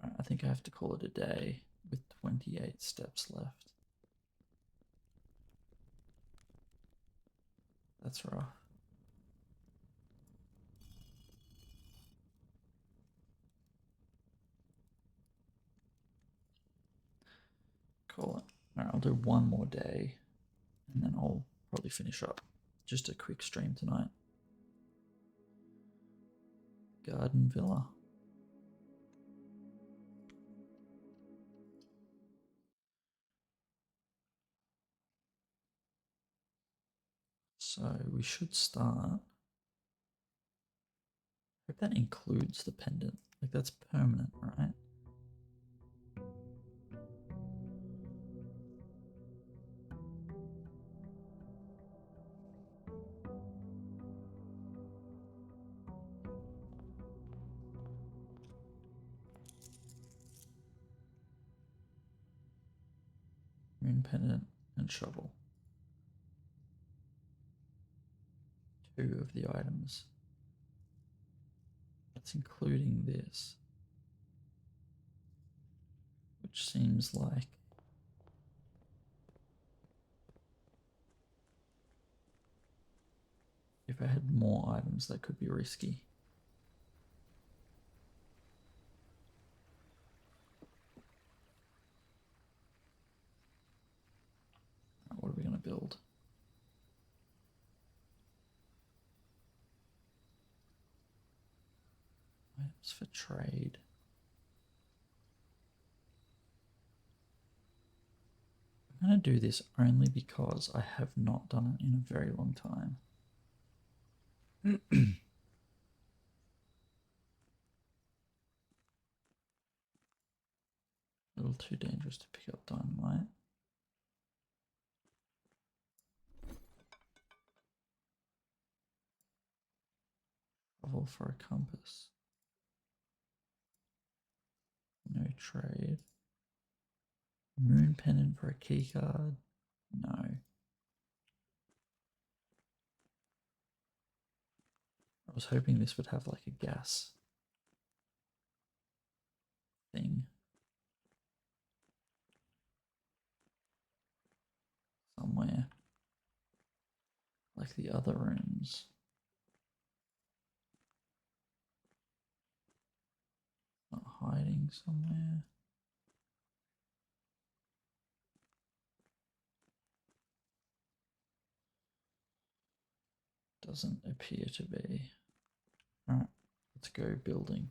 Alright, I think I have to call it a day with 28 steps left. That's rough. Call it. Alright, I'll do one more day and then I'll probably finish up. Just a quick stream tonight. Garden Villa. So we should start. I hope that includes the pendant. Like that's permanent, right? Moon pendant and shovel. 2 of the items. That's including this. Which seems like if I had more items that could be risky. What are we going to build? Items for trade. I'm going to do this only because I have not done it in a very long time. little too dangerous to pick up dynamite. Travel for a compass. No trade. Moon pendant for a key card. No. I was hoping this would have like a gas thing somewhere, like the other rooms. Not hiding somewhere. Doesn't appear to be. Alright, let's go building.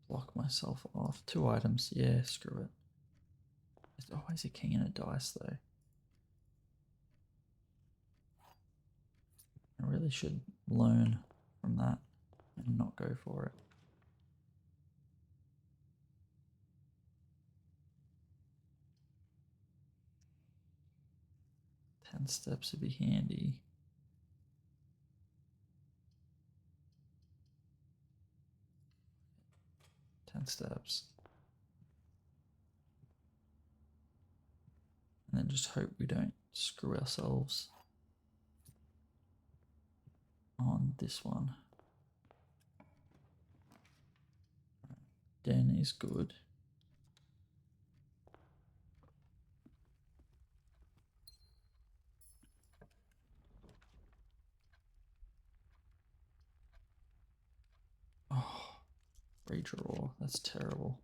Block myself off. 2 items. Yeah, screw it. There's always a king and a dice though. I really should learn from that and not go for it. 10 steps would be handy. Steps. And then just hope we don't screw ourselves on this one. Den is good. Oh, redraw. That's terrible.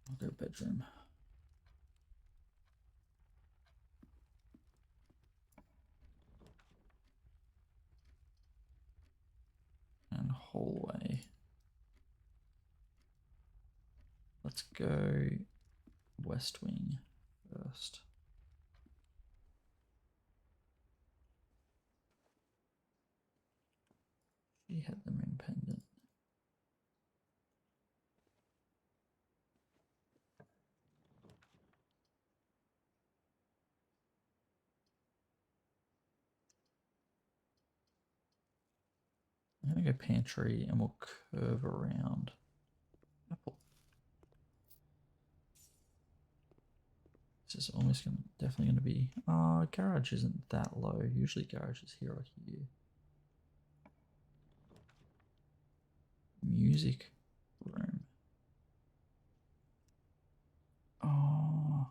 I'll go bedroom. And hallway. Let's go west wing first. She had the moon pendant. I'm gonna go pantry and we'll curve around. Apple. This is almost definitely gonna be. Garage isn't that low. Usually garages here or here. Music room. Oh,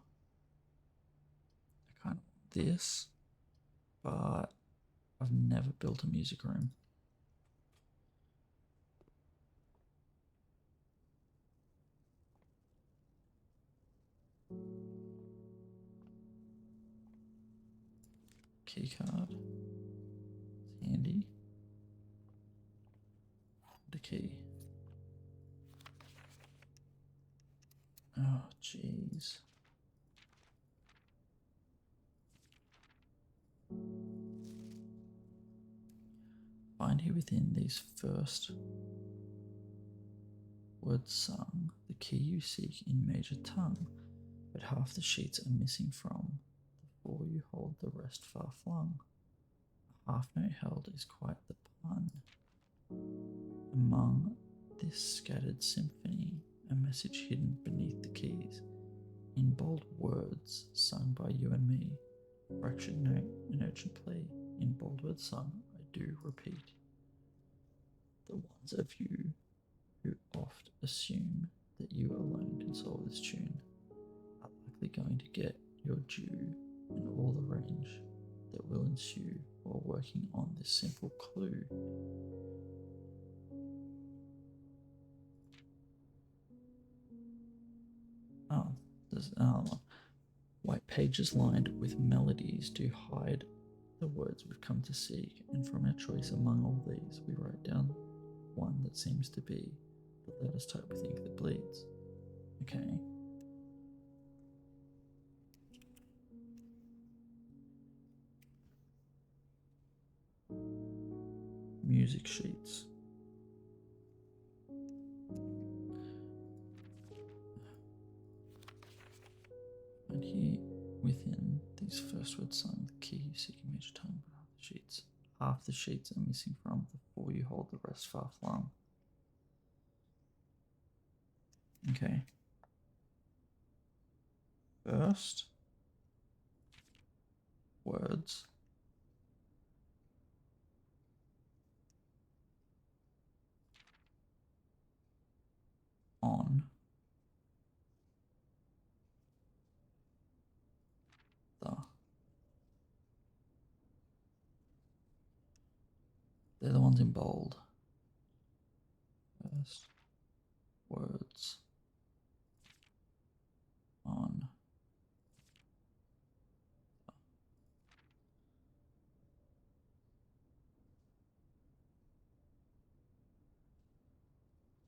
I kind of want this, but I've never built a music room. Key card. It's handy. The key. Oh, jeez. Find here within these first words sung the key you seek in major tongue, but half the sheets are missing from the four you hold, the rest far flung. A half note held is quite the pun. Among this scattered symphony, a message hidden beneath the keys, in bold words sung by you and me, fractured note and urgent plea, in bold words sung, I do repeat. The ones of you who oft assume that you alone can solve this tune are likely going to get your due in all the range that will ensue while working on this simple clue. there's another one. White pages lined with melodies do hide the words we've come to seek, and from our choice among all these, we write down one that seems to be the letters type with ink that bleeds. Okay. Music sheets. And here within these first words sung, the key seeking major tongue, but half the sheets. Half the sheets are missing from the four you hold, the rest far flung. Okay. First words. On the. They're the ones in bold. First words on.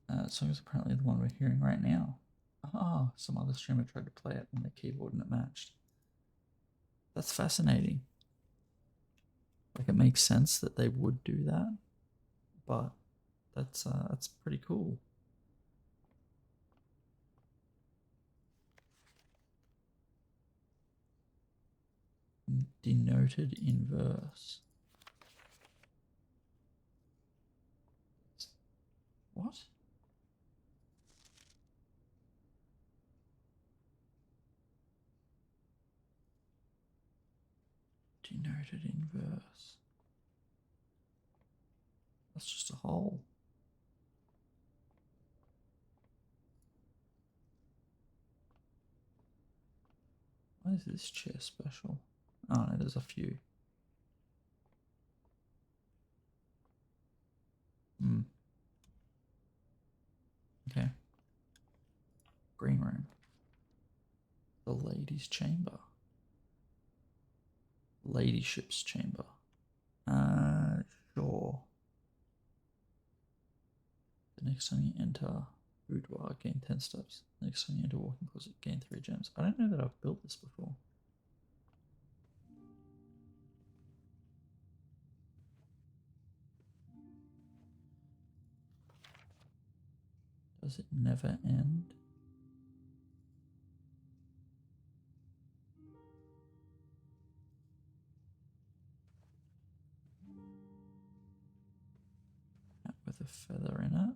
That song is apparently the one we're hearing right now. Ah, some other streamer tried to play it on their keyboard and it matched. That's fascinating. Like, it makes sense that they would do that, but that's pretty cool. Denoted in verse. What? Denoted in verse. That's just a hole. Why is this chair special? Oh no, there's a few. Okay. Green room. The ladies' chamber. Ladyship's chamber. Sure. The next time you enter boudoir, gain 10 steps. The next time you enter walking closet, gain 3 gems. I don't know that I've built this before. Does it never end? With a feather in it.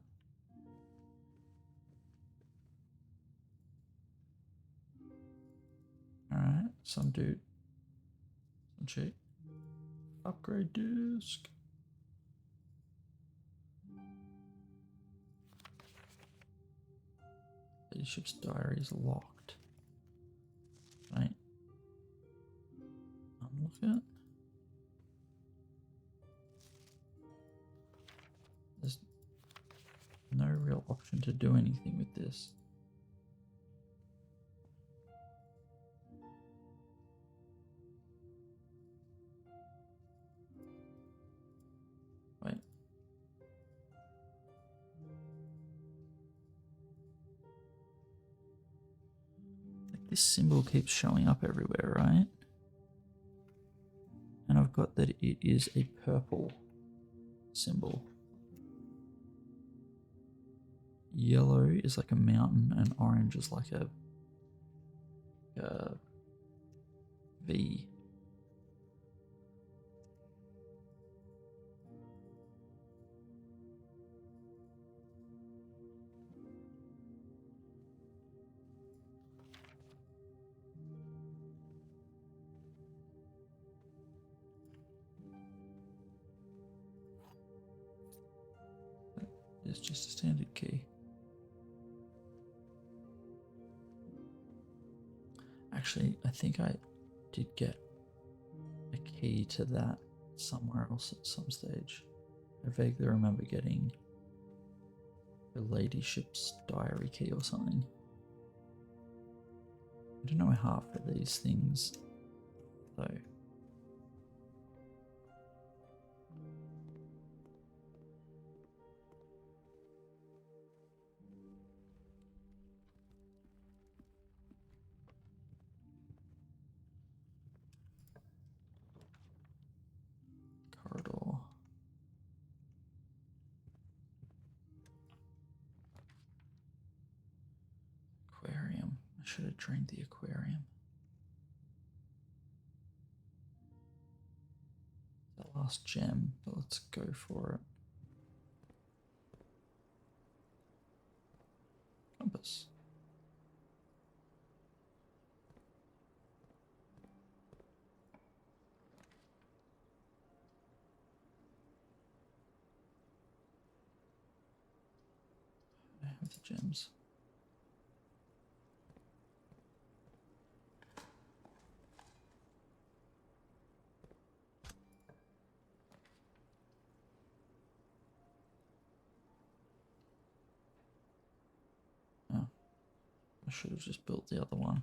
Alright, some dude. Some chick. Upgrade disc. Ladyship's diary is locked. Right. Unlock it. There's no real option to do anything with this. Wait. Like, this symbol keeps showing up everywhere, right? And I've got that it is a purple symbol. Yellow is like a mountain and orange is like a V. It's just a standard key. Actually, I think I did get a key to that somewhere else at some stage. I vaguely remember getting the ladyship's diary key or something. I don't know half of these things, though. Corridor. Aquarium. I should have drained the aquarium. The last gem, but let's go for it. Compass. I have the gems. Oh, I should have just built the other one.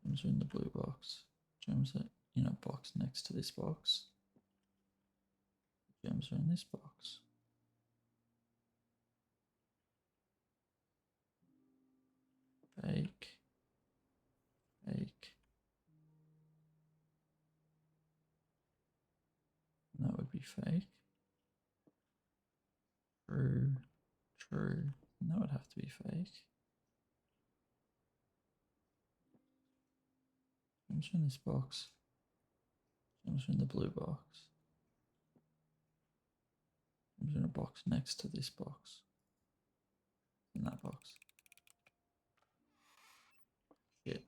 Gems are in the blue box. Gems are in a box next to this box. Gems are in this box. Fake. Fake. And that would be fake. True. True. And that would have to be fake. Gems are in this box. Gems are in the blue box. Gems are in a box next to this box. In that box. Shit.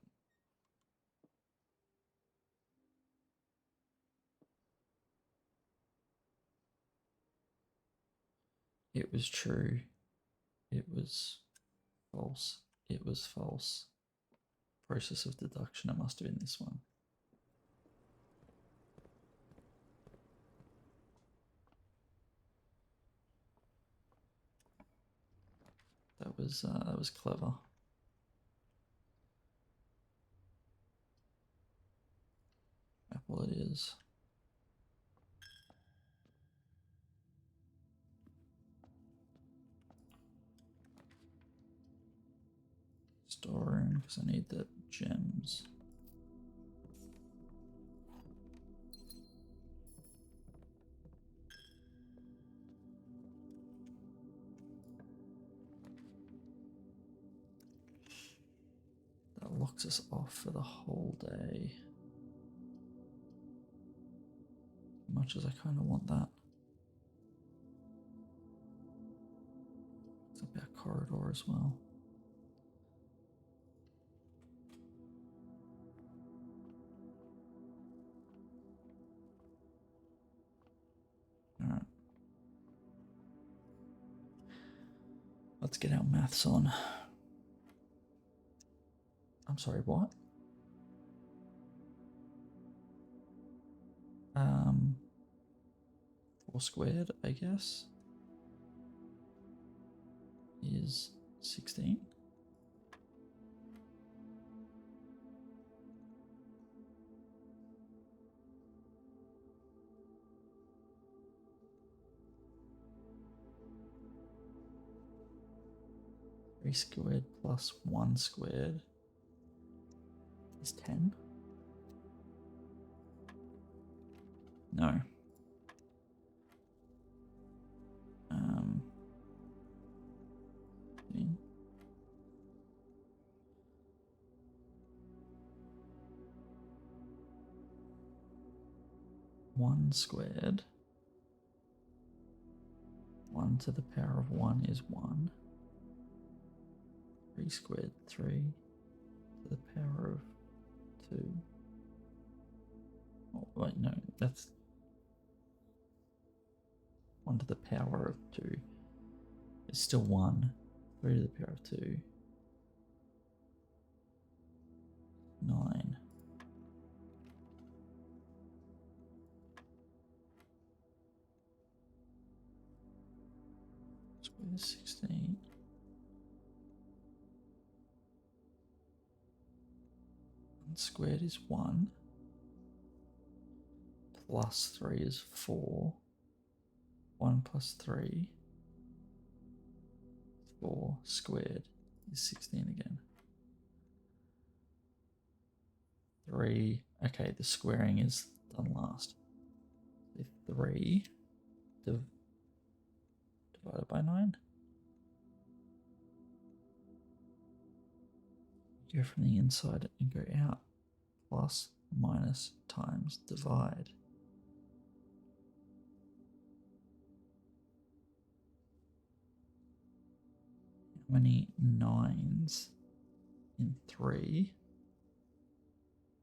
It was true. It was false. It was false. Process of deduction. It must have been this one. That was clever. Apple it is. Storeroom, because I need the gems. That locks us off for the whole day. As much as I kind of want that. It's up our corridor as well. Alright. Let's get our maths on. I'm sorry, what? 4 squared, I guess, is 16. Three squared plus 1 squared is 10. No. 15. One squared. 1 to the power of 1 is 1. 3 squared, 3 to the power of 2. Oh, wait, no, that's 1 to the power of 2. It's still 1. 3 to the power of 2. 9. Square 16. squared is 1. Plus 3 is 4. 1 plus 3. 4 squared is 16 again. 3. Okay, the squaring is done last. 3 divided by 9. Go from the inside and go out. Plus, minus, times, divide. How many 9s in 3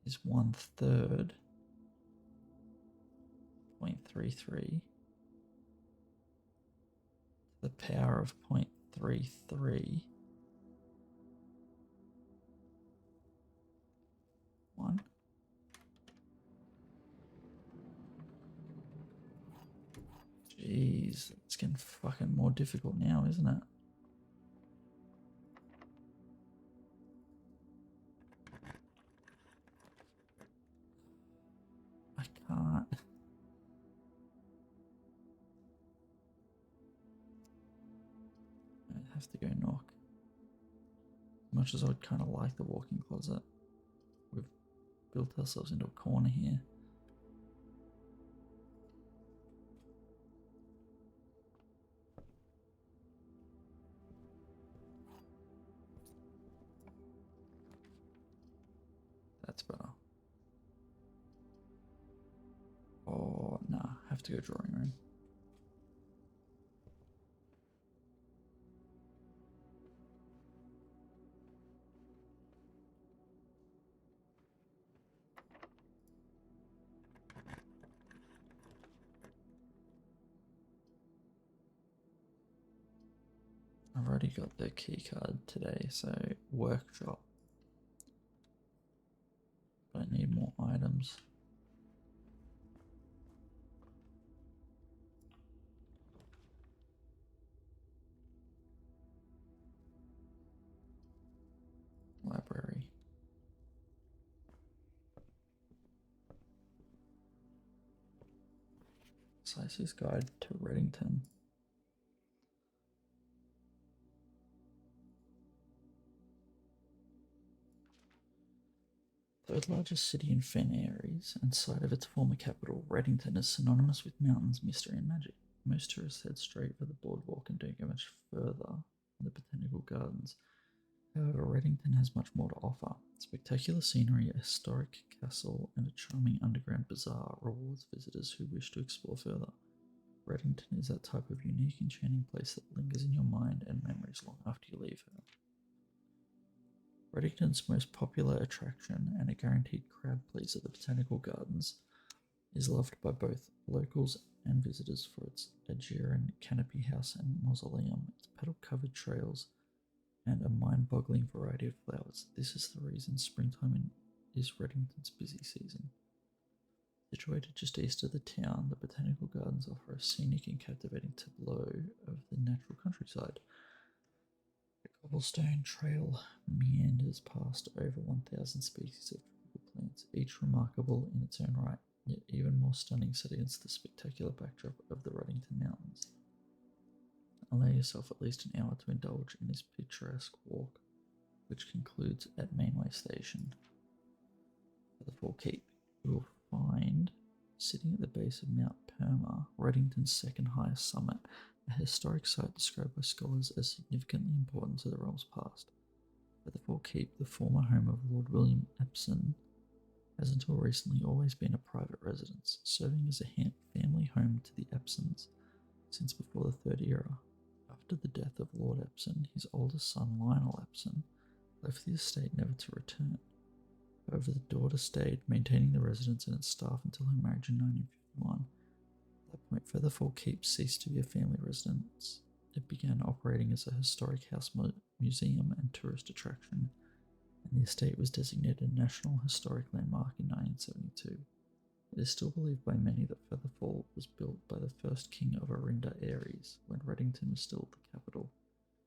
is 1/3. 0.33 to the power of 0.33. 1. Jeez, it's getting fucking more difficult now, isn't it? I can't. I have to go knock. As much as I would kind of like the walk-in closet, we've built ourselves into a corner here. That's better. Oh, nah, have to go drawing room. I've already got the key card today, so workshop. But I need more items. Library. Slice's Guide to Reddington. Third largest city in Fen Aries and site of its former capital, Reddington is synonymous with mountains, mystery, and magic. Most tourists head straight for the boardwalk and don't go much further than the botanical gardens. However, Reddington has much more to offer. Spectacular scenery, a historic castle, and a charming underground bazaar rewards visitors who wish to explore further. Reddington is that type of unique, enchanting place that lingers in your mind and memories long after you leave her. Reddington's most popular attraction and a guaranteed crowd pleaser, the Botanical Gardens, is loved by both locals and visitors for its Aegean canopy house and mausoleum, its petal-covered trails, and a mind-boggling variety of flowers. This is the reason springtime is Reddington's busy season. Situated just east of the town, the Botanical Gardens offer a scenic and captivating tableau of the natural countryside. The cobblestone trail meanders past over 1,000 species of tropical plants, each remarkable in its own right, yet even more stunning set against the spectacular backdrop of the Reddington Mountains. Allow yourself at least an hour to indulge in this picturesque walk, which concludes at Mainway Station. For the full keep, you will find, sitting at the base of Mount Perma, Reddington's second highest summit, a historic site described by scholars as significantly important to the realm's past. At the Fort Keep, the former home of Lord William Epsom, has until recently always been a private residence, serving as a family home to the Epsons since before the Third Era. After the death of Lord Epsom, his oldest son Lionel Epsom left the estate never to return. However, the daughter stayed, maintaining the residence and its staff until her marriage in 1951. At that point, Featherfall Keep ceased to be a family residence. It began operating as a historic house museum and tourist attraction, and the estate was designated a National Historic Landmark in 1972. It is still believed by many that Featherfall was built by the first king of Arinda Aries, when Reddington was still the capital.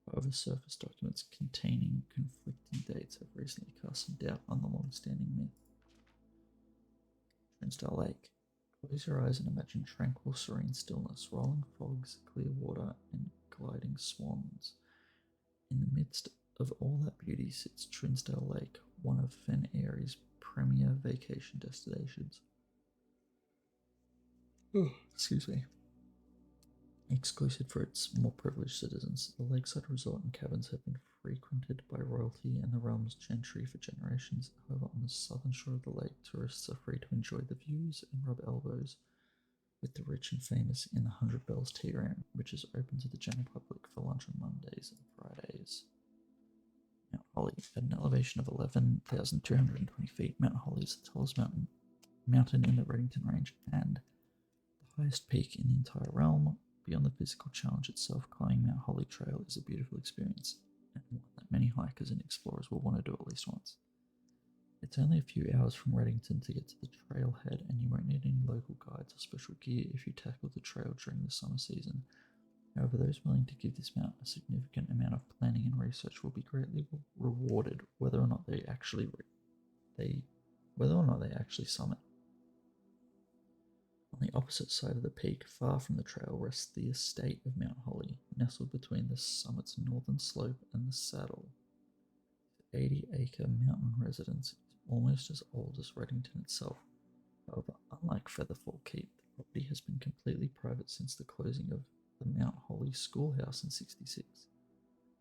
However, surface documents containing conflicting dates have recently cast some doubt on the long-standing myth. Trinsdale Lake. Close your eyes and imagine tranquil, serene stillness, rolling fogs, clear water, and gliding swans. In the midst of all that beauty sits Trinsdale Lake, one of Fen Airy's premier vacation destinations. Excuse me. Exclusive for its more privileged citizens, the lakeside resort and cabins have been frequented by royalty and the realm's gentry for generations. However, on the southern shore of the lake, tourists are free to enjoy the views and rub elbows with the rich and famous in the 100 Bells Tea Room, which is open to the general public for lunch on Mondays and Fridays. Mount Holly, at an elevation of 11,220 feet, Mount Holly is the tallest mountain in the Redington Range and the highest peak in the entire realm. Beyond the physical challenge itself, climbing Mount Holly Trail is a beautiful experience, and one that many hikers and explorers will want to do at least once. It's only a few hours from Redington to get to the trailhead, and you won't need any local guides or special gear if you tackle the trail during the summer season. However, those willing to give this mountain a significant amount of planning and research will be greatly rewarded, whether or not they actually summit. On the opposite side of the peak, far from the trail, rests the estate of Mount Holly, nestled between the summit's northern slope and the saddle. The 80-acre mountain residence is almost as old as Redington itself. However, unlike Featherfall Keep, the property has been completely private since the closing of the Mount Holly Schoolhouse in '66.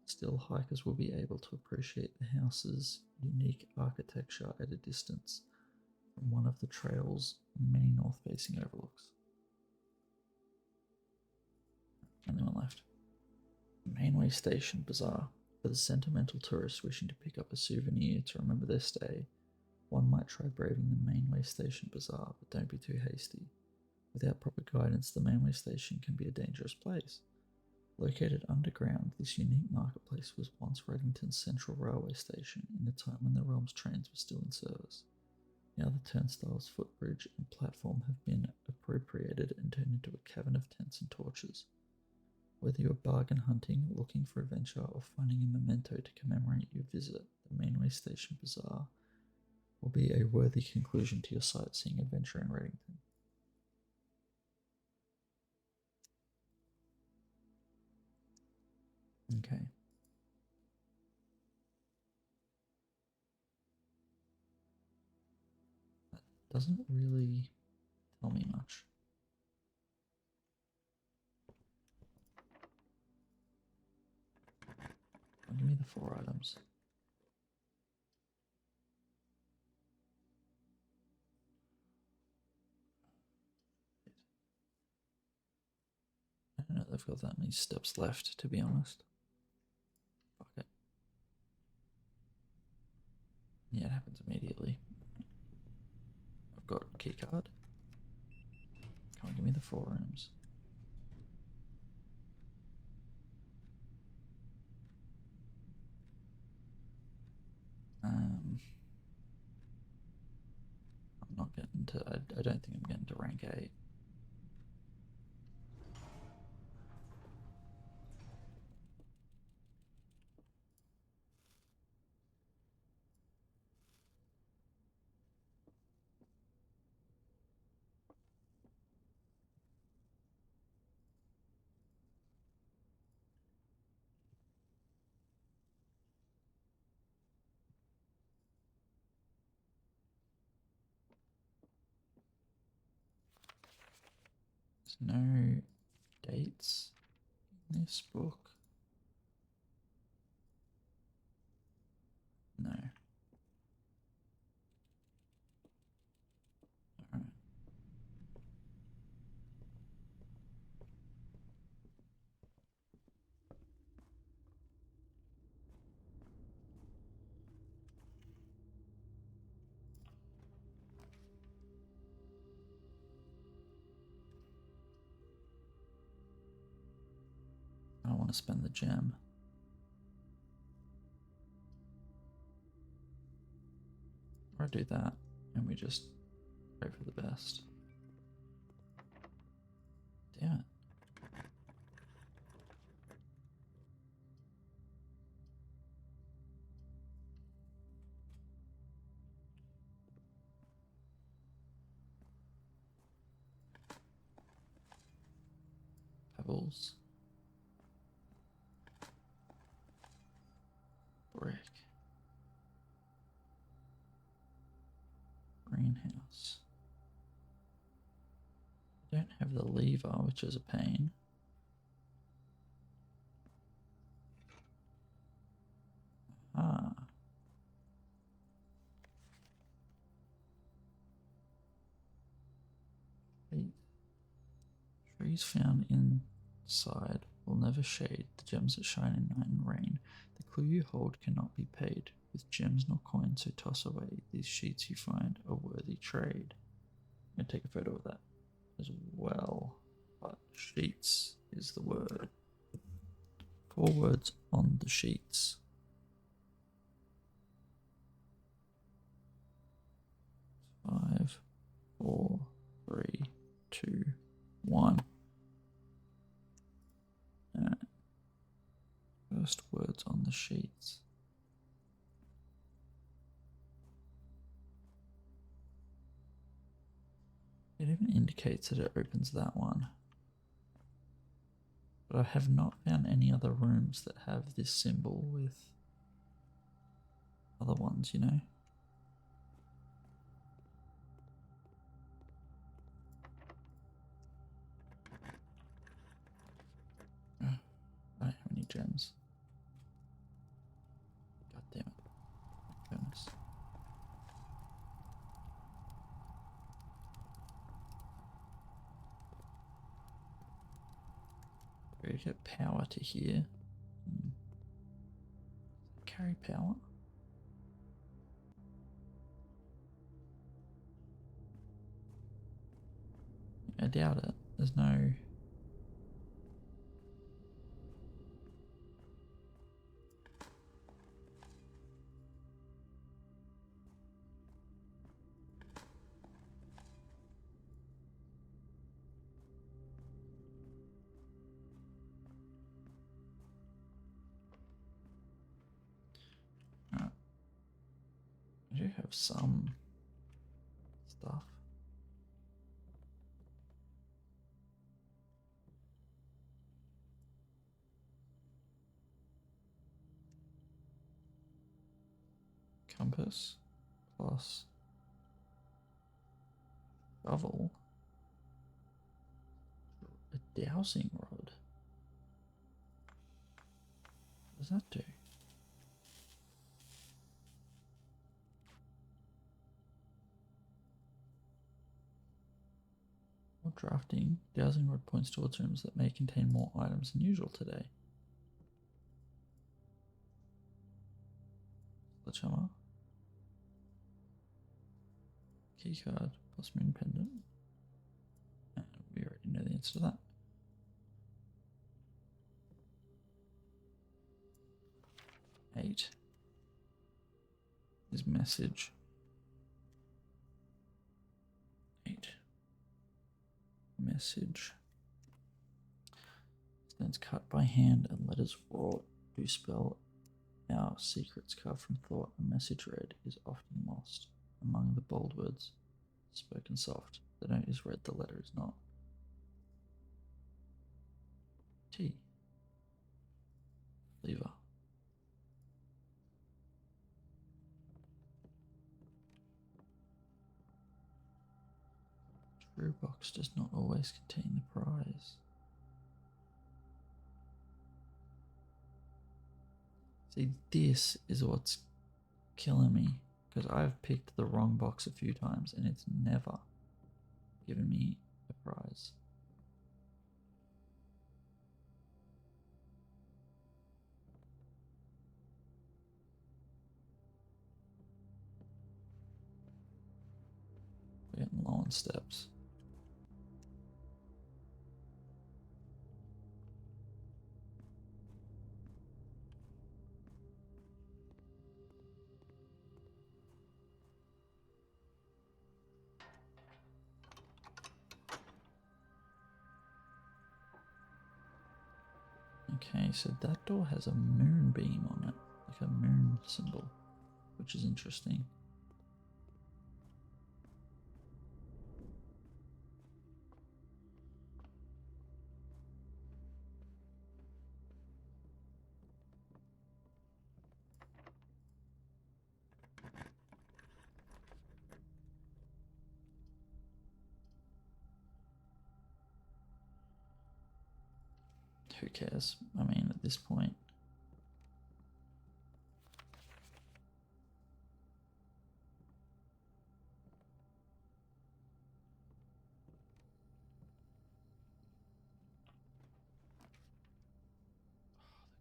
Still, hikers will be able to appreciate the house's unique architecture at a distance from one of the trail's many north-facing overlooks. Only one left. Mainway Station Bazaar. For the sentimental tourist wishing to pick up a souvenir to remember their stay, one might try braving the Mainway Station Bazaar, but don't be too hasty. Without proper guidance, the Mainway Station can be a dangerous place. Located underground, this unique marketplace was once Redington's central railway station in the time when the realm's trains were still in service. Now the turnstiles, footbridge, and platform have been appropriated and turned into a cavern of tents and torches. Whether you're bargain hunting, looking for adventure, or finding a memento to commemorate your visit, the Mainway Station Bazaar will be a worthy conclusion to your sightseeing adventure in Redington. Okay. That doesn't really tell me much. Give me the 4 items. I don't know they've got that many steps left, to be honest. Fuck it. Yeah, it happens immediately. I've got a key card. Come on, give me the 4 rooms. I'm not getting to. I don't think I'm getting to rank 8. There's no dates in this book. No. Alright. I don't want to spend the gem. Or I do that and we just hope for the best. Damn it. Pebbles. Brick. Greenhouse. I don't have the lever, which is a pain. Ah. Trees found inside will never shade the gems that shine in night and rain. The clue you hold cannot be paid with gems nor coins, so toss away these sheets you find a worthy trade. I'm going to take a photo of that as well, but sheets is the word. 4 words on the sheets. 5, 4, 3, 2, 1. Alright. First words on the sheets. It even indicates that it opens that one. But I have not found any other rooms that have this symbol with other ones, you know? Oh, I don't have any gems. God damn it. Goodness. Where to get power to here? Carry power? I doubt it. There's no... I do have some stuff. Compass plus shovel. A dowsing rod. What does that do? More drafting. Dowsing rod points towards rooms that may contain more items than usual today. Sledgehammer. Keycard plus moon pendant. And we already know the answer to that. 8 is message. 8. Message. Stones cut by hand and letters wrought do spell our secrets carved from thought. A message read is often lost among the bold words spoken soft. The note is read, the letter is not. T. Lever. True box does not always contain the prize. See, this is what's killing me, because I've picked the wrong box a few times and it's never given me a prize. We're getting low on steps. Okay, so that door has a moonbeam on it, like a moon symbol, which is interesting. Who cares? I mean, at this point.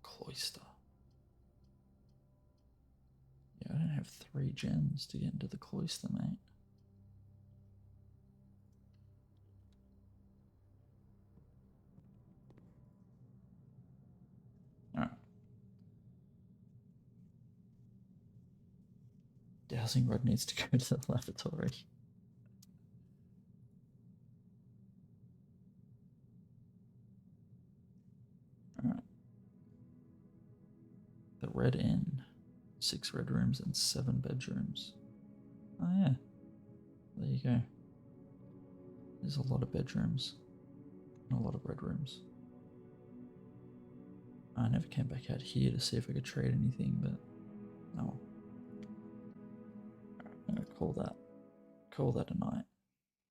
Cloister. Yeah, I don't have 3 gems to get into the cloister, mate. Alright. Dowsing rod needs to go to the lavatory. Alright. The Red Inn. 6 red rooms and 7 bedrooms. Oh yeah. There you go. There's a lot of bedrooms. And a lot of red rooms. I never came back out here to see if I could trade anything, but no. I'm gonna call that a night.